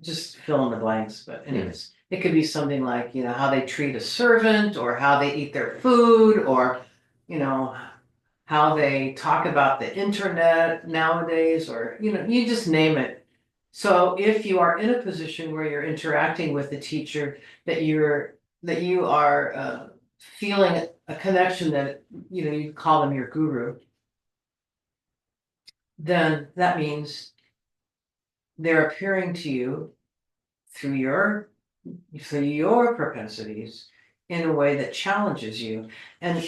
just fill in the blanks, but anyways, it could be something like, how they treat a servant or how they eat their food or, how they talk about the internet nowadays, or, you just name it. So if you are in a position where you're interacting with the teacher, that you are feeling a connection that, you call them your guru, then that means they're appearing to you through your propensities in a way that challenges you. And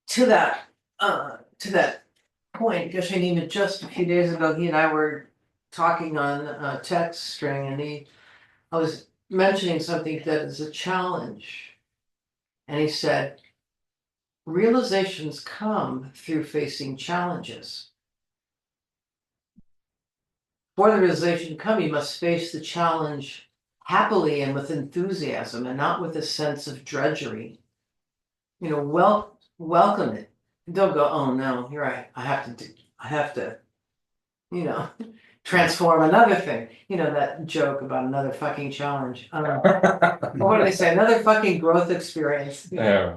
to that to that point, Geshe Lobsang, just a few days ago, he and I were talking on a text string, and I was mentioning something that is a challenge. And he said, realizations come through facing challenges. For the realization to come, you must face the challenge happily and with enthusiasm and not with a sense of drudgery. Welcome it. Don't go, oh no, you're right. I have to, transform another thing. That joke about another fucking challenge. What do they say? Another fucking growth experience. Yeah.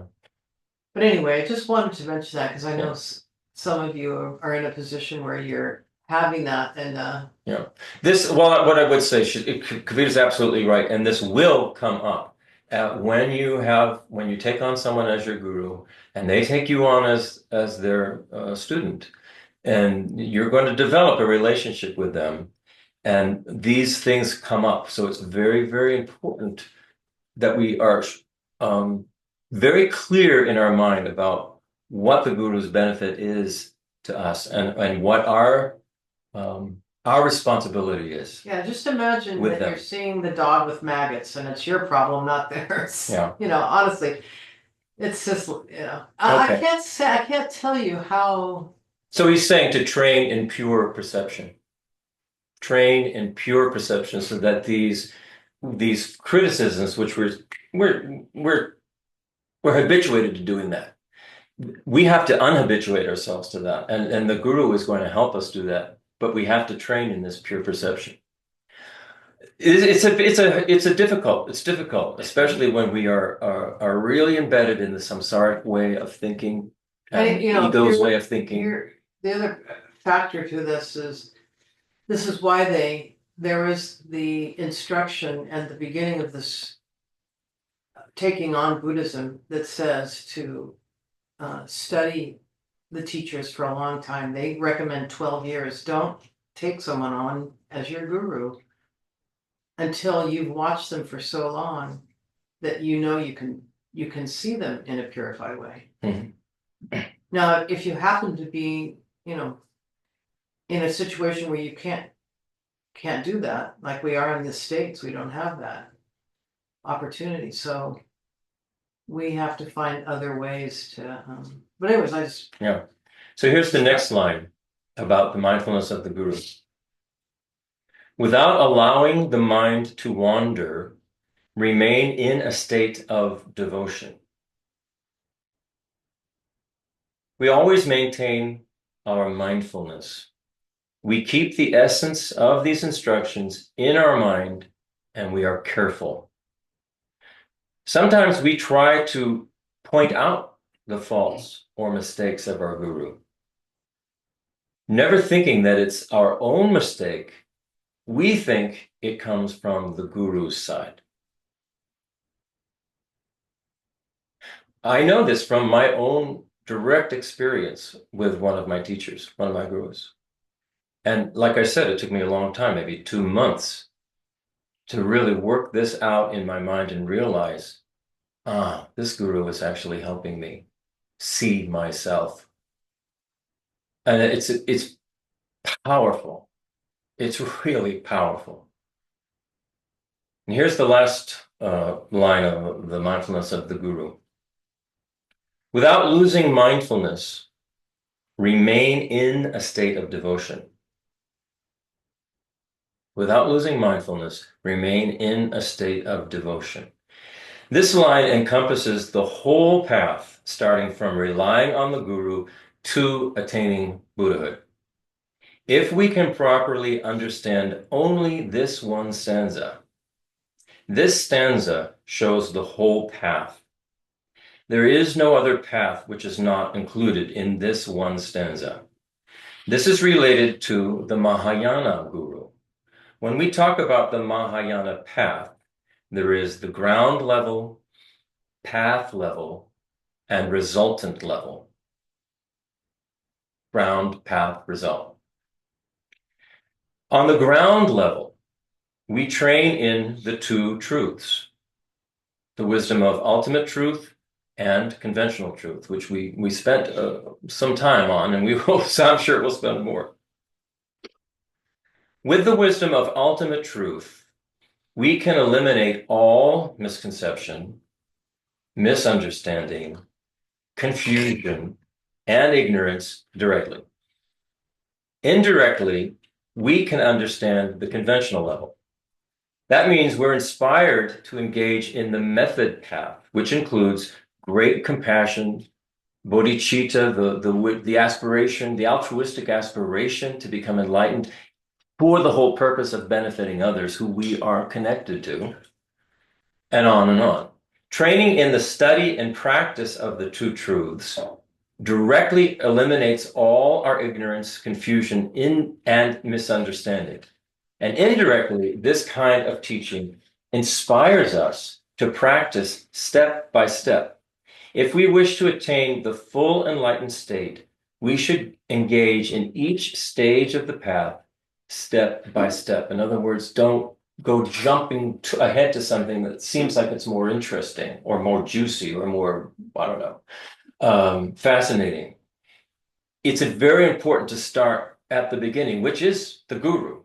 But anyway, I just wanted to mention that because I know Yeah. some of you are in a position where you're having that, and Yeah. What I would say, Kavita's absolutely right, and this will come up when you take on someone as your guru, and they take you on as their student, and you're going to develop a relationship with them, and these things come up. So it's very, very important that we are very clear in our mind about what the guru's benefit is to us, and what our responsibility is. yeah, just imagine With that them. you're seeing the dog with maggots, and it's your problem, not theirs. Yeah. Honestly, it's just I Okay. I can't tell you how. So he's saying to train in pure perception. Train in pure perception, so that these criticisms, which we're habituated to doing that. We have to unhabituate ourselves to that, and the guru is going to help us do that. But we have to train in this pure perception. It's difficult, especially when we are really embedded in the samsaric way of thinking, and ego's way of thinking. The other factor to this is why there is the instruction at the beginning of this taking on Buddhism that says to study the teachers for a long time. They recommend 12 years. Don't take someone on as your guru until you've watched them for so long that you can see them in a purified way. Mm-hmm. Now, if you happen to be, in a situation where you can't do that, like we are in the States, we don't have that opportunity. So we have to find other ways to, but anyways, Yeah. So here's the next line about the mindfulness of the guru. Without allowing the mind to wander, remain in a state of devotion. We always maintain our mindfulness. We keep the essence of these instructions in our mind, and we are careful. Sometimes we try to point out the faults or mistakes of our guru, never thinking that it's our own mistake. We think it comes from the guru's side. I know this from my own direct experience with one of my teachers, one of my gurus. And like I said, it took me a long time, maybe 2 months, to really work this out in my mind and realize, this guru is actually helping me see myself. And it's powerful. It's really powerful. And here's the last line of the mindfulness of the guru. Without losing mindfulness, remain in a state of devotion. Without losing mindfulness, remain in a state of devotion. This line encompasses the whole path, starting from relying on the guru to attaining Buddhahood. If we can properly understand only this one stanza, this stanza shows the whole path. There is no other path which is not included in this one stanza. This is related to the Mahayana guru. When we talk about the Mahayana path, there is the ground level, path level, and resultant level. Ground, path, result. On the ground level, we train in the two truths, the wisdom of ultimate truth and conventional truth, which we spent some time on, and we will, I'm sure we'll spend more. With the wisdom of ultimate truth, we can eliminate all misconception, misunderstanding, confusion, and ignorance directly. Indirectly, we can understand the conventional level. That means we're inspired to engage in the method path, which includes great compassion, bodhicitta, the aspiration, the altruistic aspiration to become enlightened for the whole purpose of benefiting others who we are connected to, and on and on. Training in the study and practice of the two truths directly eliminates all our ignorance, confusion, and misunderstanding. And indirectly, this kind of teaching inspires us to practice step by step. If we wish to attain the full enlightened state, we should engage in each stage of the path step by step. In other words, don't go jumping ahead to something that seems like it's more interesting or more juicy or more, I don't know, fascinating. It's very important to start at the beginning, which is the guru.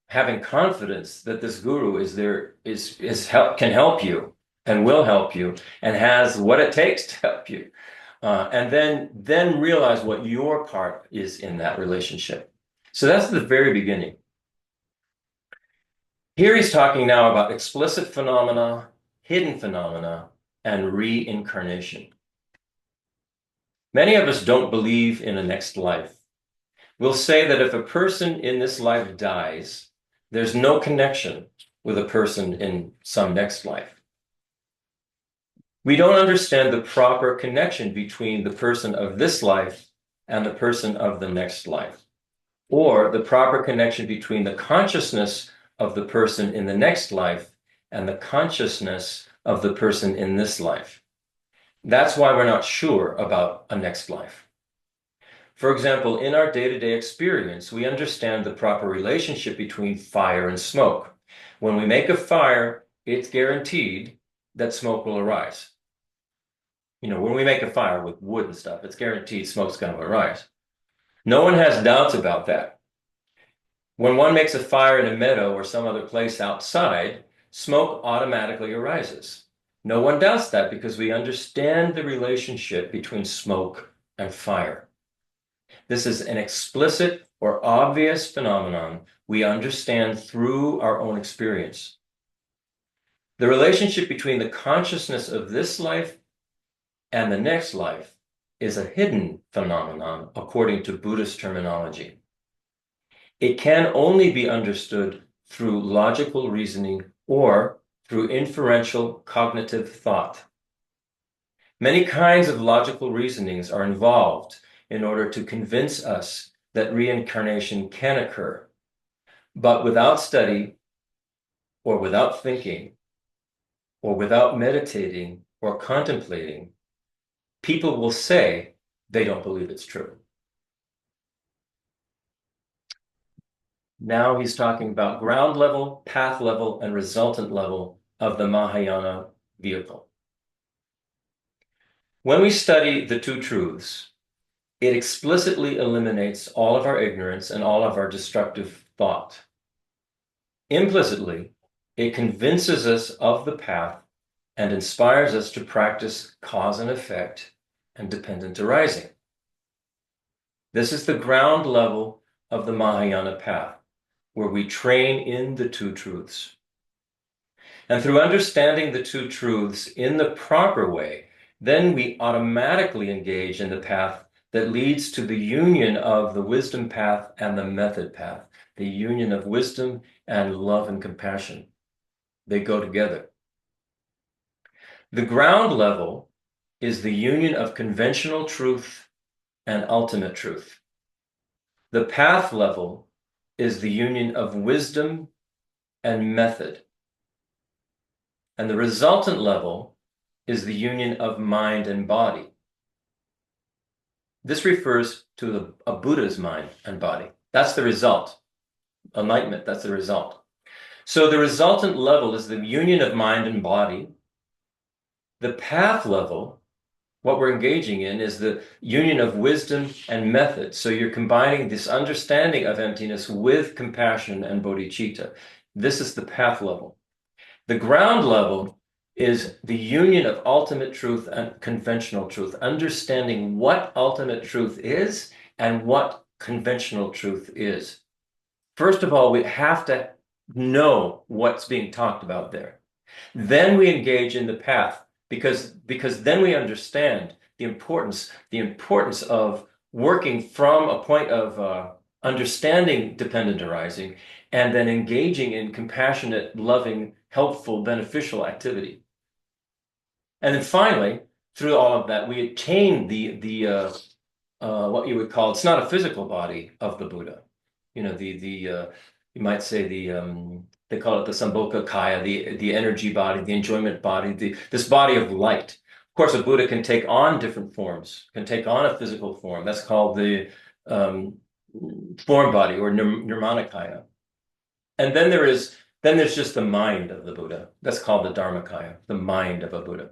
Having confidence that this guru is there, can help you and will help you and has what it takes to help you. And then realize what your part is in that relationship. So that's the very beginning. Here he's talking now about explicit phenomena, hidden phenomena, and reincarnation. Many of us don't believe in a next life. We'll say that if a person in this life dies, there's no connection with a person in some next life. We don't understand the proper connection between the person of this life and the person of the next life, or the proper connection between the consciousness of the person in the next life and the consciousness of the person in this life. That's why we're not sure about a next life. For example, in our day-to-day experience, we understand the proper relationship between fire and smoke. When we make a fire, it's guaranteed that smoke will arise. You know, when we make a fire with wood and stuff, it's guaranteed smoke's going to arise. No one has doubts about that. When one makes a fire in a meadow or some other place outside, smoke automatically arises. No one doubts that because we understand the relationship between smoke and fire. This is an explicit or obvious phenomenon we understand through our own experience. The relationship between the consciousness of this life and the next life is a hidden phenomenon according to Buddhist terminology. It can only be understood through logical reasoning or through inferential cognitive thought. Many kinds of logical reasonings are involved in order to convince us that reincarnation can occur. But without study, or without thinking, or without meditating or contemplating, people will say they don't believe it's true. Now he's talking about ground level, path level, and resultant level of the Mahayana vehicle. When we study the two truths, it explicitly eliminates all of our ignorance and all of our destructive thought. Implicitly, it convinces us of the path and inspires us to practice cause and effect and dependent arising. This is the ground level of the Mahayana path, where we train in the two truths. And through understanding the two truths in the proper way, then we automatically engage in the path that leads to the union of the wisdom path and the method path, the union of wisdom and love and compassion. They go together. The ground level is the union of conventional truth and ultimate truth. The path level is the union of wisdom and method. And the resultant level is the union of mind and body. This refers to a Buddha's mind and body. That's the result. Enlightenment, that's the result. So the resultant level is the union of mind and body. The path level what we're engaging in is the union of wisdom and method. So you're combining this understanding of emptiness with compassion and bodhicitta. This is the path level. The ground level is the union of ultimate truth and conventional truth, understanding what ultimate truth is and what conventional truth is. First of all, we have to know what's being talked about there. Then we engage in the path because then we understand the importance of working from a point of understanding dependent arising and then engaging in compassionate, loving, helpful, beneficial activity. And then finally, through all of that, we attain the what you would call, it's not a physical body of the Buddha. You know, you might say they call it the Sambhoga Kaya, the energy body, the enjoyment body, this body of light. Of course, a Buddha can take on different forms, can take on a physical form. That's called the form body or Nirmanakaya. And then there's just the mind of the Buddha. That's called the Dharmakaya, the mind of a Buddha.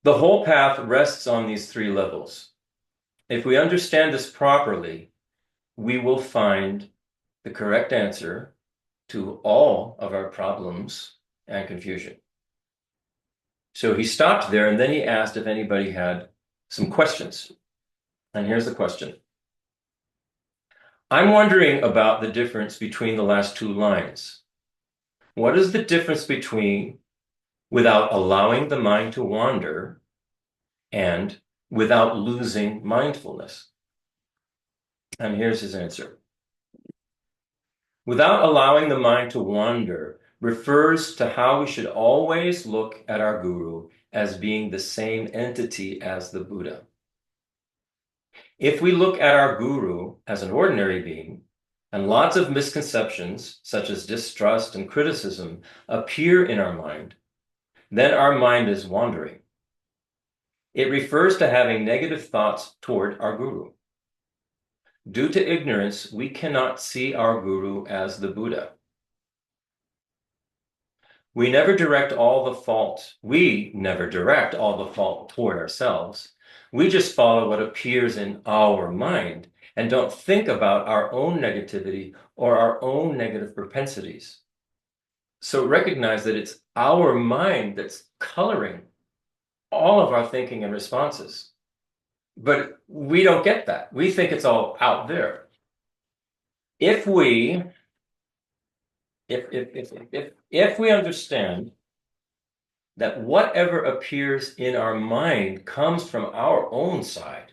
The whole path rests on these three levels. If we understand this properly, we will find the correct answer to all of our problems and confusion. So he stopped there and then he asked if anybody had some questions. And here's the question. I'm wondering about the difference between the last two lines. What is the difference between without allowing the mind to wander and without losing mindfulness? And here's his answer. Without allowing the mind to wander refers to how we should always look at our guru as being the same entity as the Buddha. If we look at our guru as an ordinary being, and lots of misconceptions, such as distrust and criticism, appear in our mind, then our mind is wandering. It refers to having negative thoughts toward our guru. Due to ignorance, we cannot see our guru as the Buddha. We never direct all the fault toward ourselves. We just follow what appears in our mind and don't think about our own negativity or our own negative propensities. So recognize that it's our mind that's coloring all of our thinking and responses. But we don't get that. We think it's all out there. If we understand that whatever appears in our mind comes from our own side,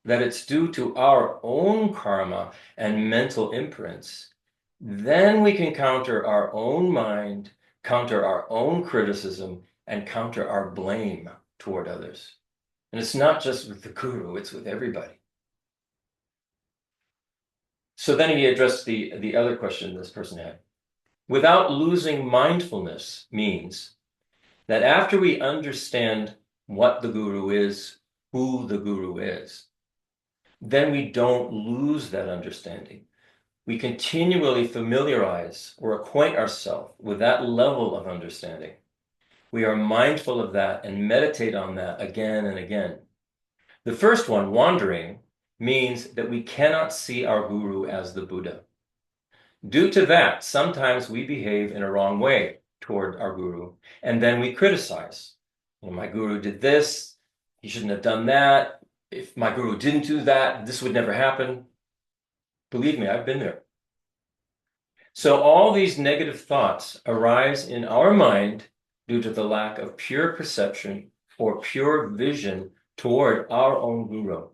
that it's due to our own karma and mental imprints, then we can counter our own mind, counter our own criticism, and counter our blame toward others. And it's not just with the guru, it's with everybody. So then he addressed the other question this person had. Without losing mindfulness means that after we understand what the guru is, who the guru is, then we don't lose that understanding. We continually familiarize or acquaint ourselves with that level of understanding. We are mindful of that and meditate on that again and again. The first one, wandering, means that we cannot see our guru as the Buddha. Due to that, sometimes we behave in a wrong way toward our guru, and then we criticize. Well, my guru did this, he shouldn't have done that. If my guru didn't do that, this would never happen. Believe me, I've been there. So all these negative thoughts arise in our mind due to the lack of pure perception or pure vision toward our own guru.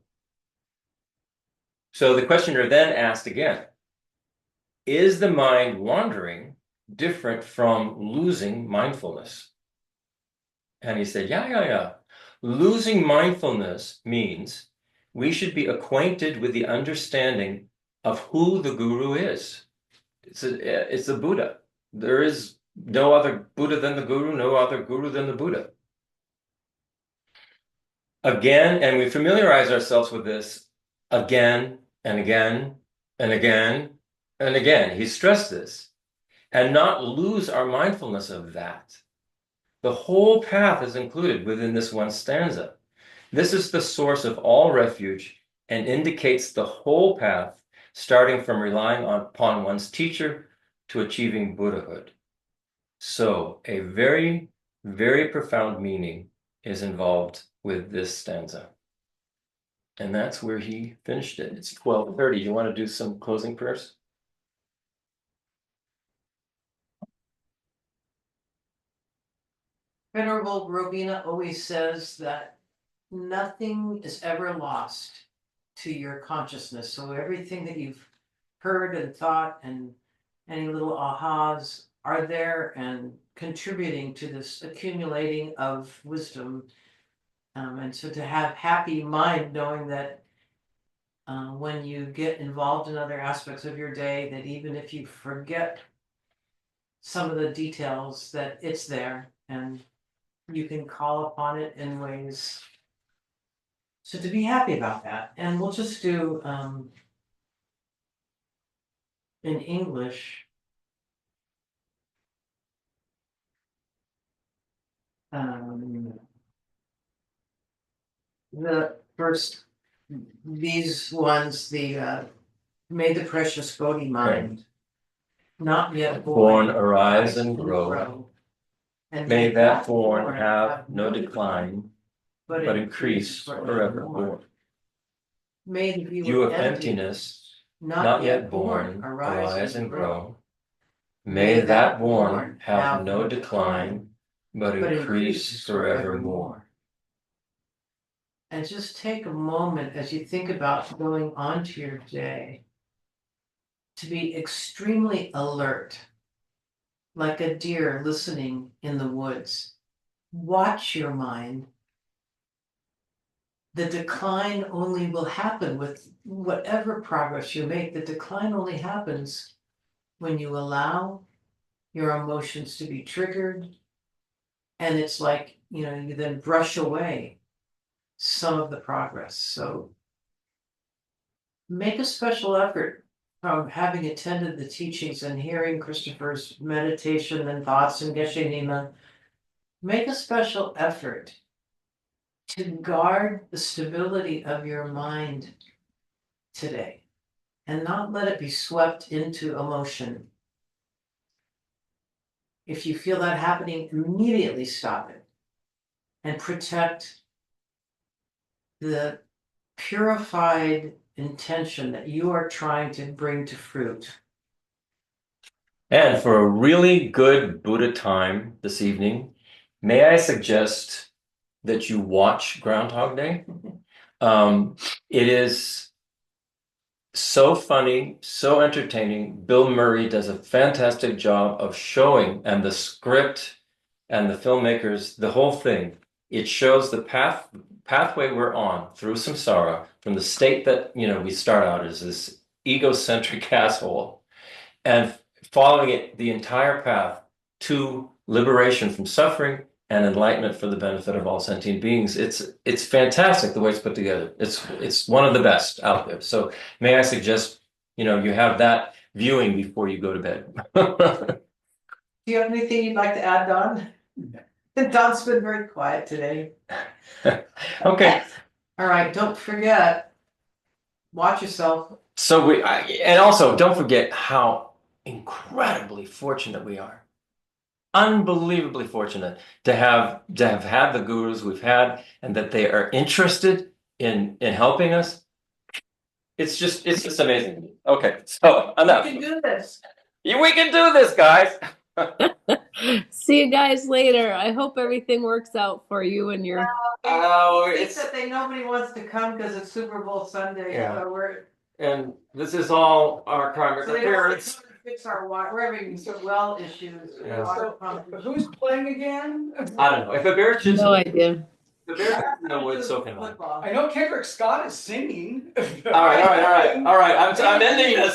So the questioner then asked again, is the mind wandering different from losing mindfulness? And he said, yeah. Losing mindfulness means we should be acquainted with the understanding of who the guru is. It's the Buddha. There is no other Buddha than the guru, no other guru than the Buddha. Again, and we familiarize ourselves with this again and again and again and again. He stressed this. And not lose our mindfulness of that. The whole path is included within this one stanza. This is the source of all refuge and indicates the whole path, starting from relying upon one's teacher to achieving Buddhahood. So a very, very profound meaning is involved with this stanza. And that's where he finished it. It's 12:30. You want to do some closing prayers? Venerable Robina always says that nothing is ever lost to your consciousness. So everything that you've heard and thought and any little ahas are there and contributing to this accumulating of wisdom. And so to have happy mind knowing that when you get involved in other aspects of your day, that even if you forget some of the details, that it's there and you can call upon it in ways. So to be happy about that. And we'll just do in English. The first, these ones, the may the precious Bodhi mind, not yet Born, arise and grow. And May that born have no decline, but increase forevermore. May the View of emptiness, not yet born, arise and grow. May that born have no decline, but increase forevermore. And just take a moment as you think about going on to your day to be extremely alert, like a deer listening in the woods. Watch your mind. The decline only will happen with whatever progress you make. The decline only happens when you allow your emotions to be triggered. And it's like, you then brush away some of the progress. So make a special effort from having attended the teachings and hearing Christopher's meditation and thoughts and Geshe Lobsang. Make a special effort to guard the stability of your mind today and not let it be swept into emotion. If you feel that happening, immediately stop it and protect the purified intention that you are trying to bring to fruit. And for a really good Buddha time this evening, may I suggest that you watch Groundhog Day? It is so funny, so entertaining. Bill Murray does a fantastic job of showing, and the script and the filmmakers, the whole thing. It shows the pathway we're on through samsara, from the state that we start out as this egocentric asshole, and following it the entire path to liberation from suffering and enlightenment for the benefit of all sentient beings. It's fantastic the way it's put together. It's one of the best out there. So may I suggest, you have that viewing before you go to bed. Do you have anything you'd like to add, Don? Don's been very quiet today. Okay. All right, don't forget, watch yourself. So and also don't forget how incredibly fortunate we are. Unbelievably fortunate to have had the gurus we've had, and that they are interested in helping us. It's just amazing. Okay, so enough. We can do this. We can do this, guys. See you guys later. I hope everything works out for you and your. It's that nobody wants to come because it's Super Bowl Sunday. Yeah. So and this is all our karmic appearance. Fix our water. We're having some well issues. Yeah. So, who's playing again? I don't know. If a bear shits, No idea. the bear in the woods, so can I. I know Kendrick Scott is singing. All right. I'm ending this.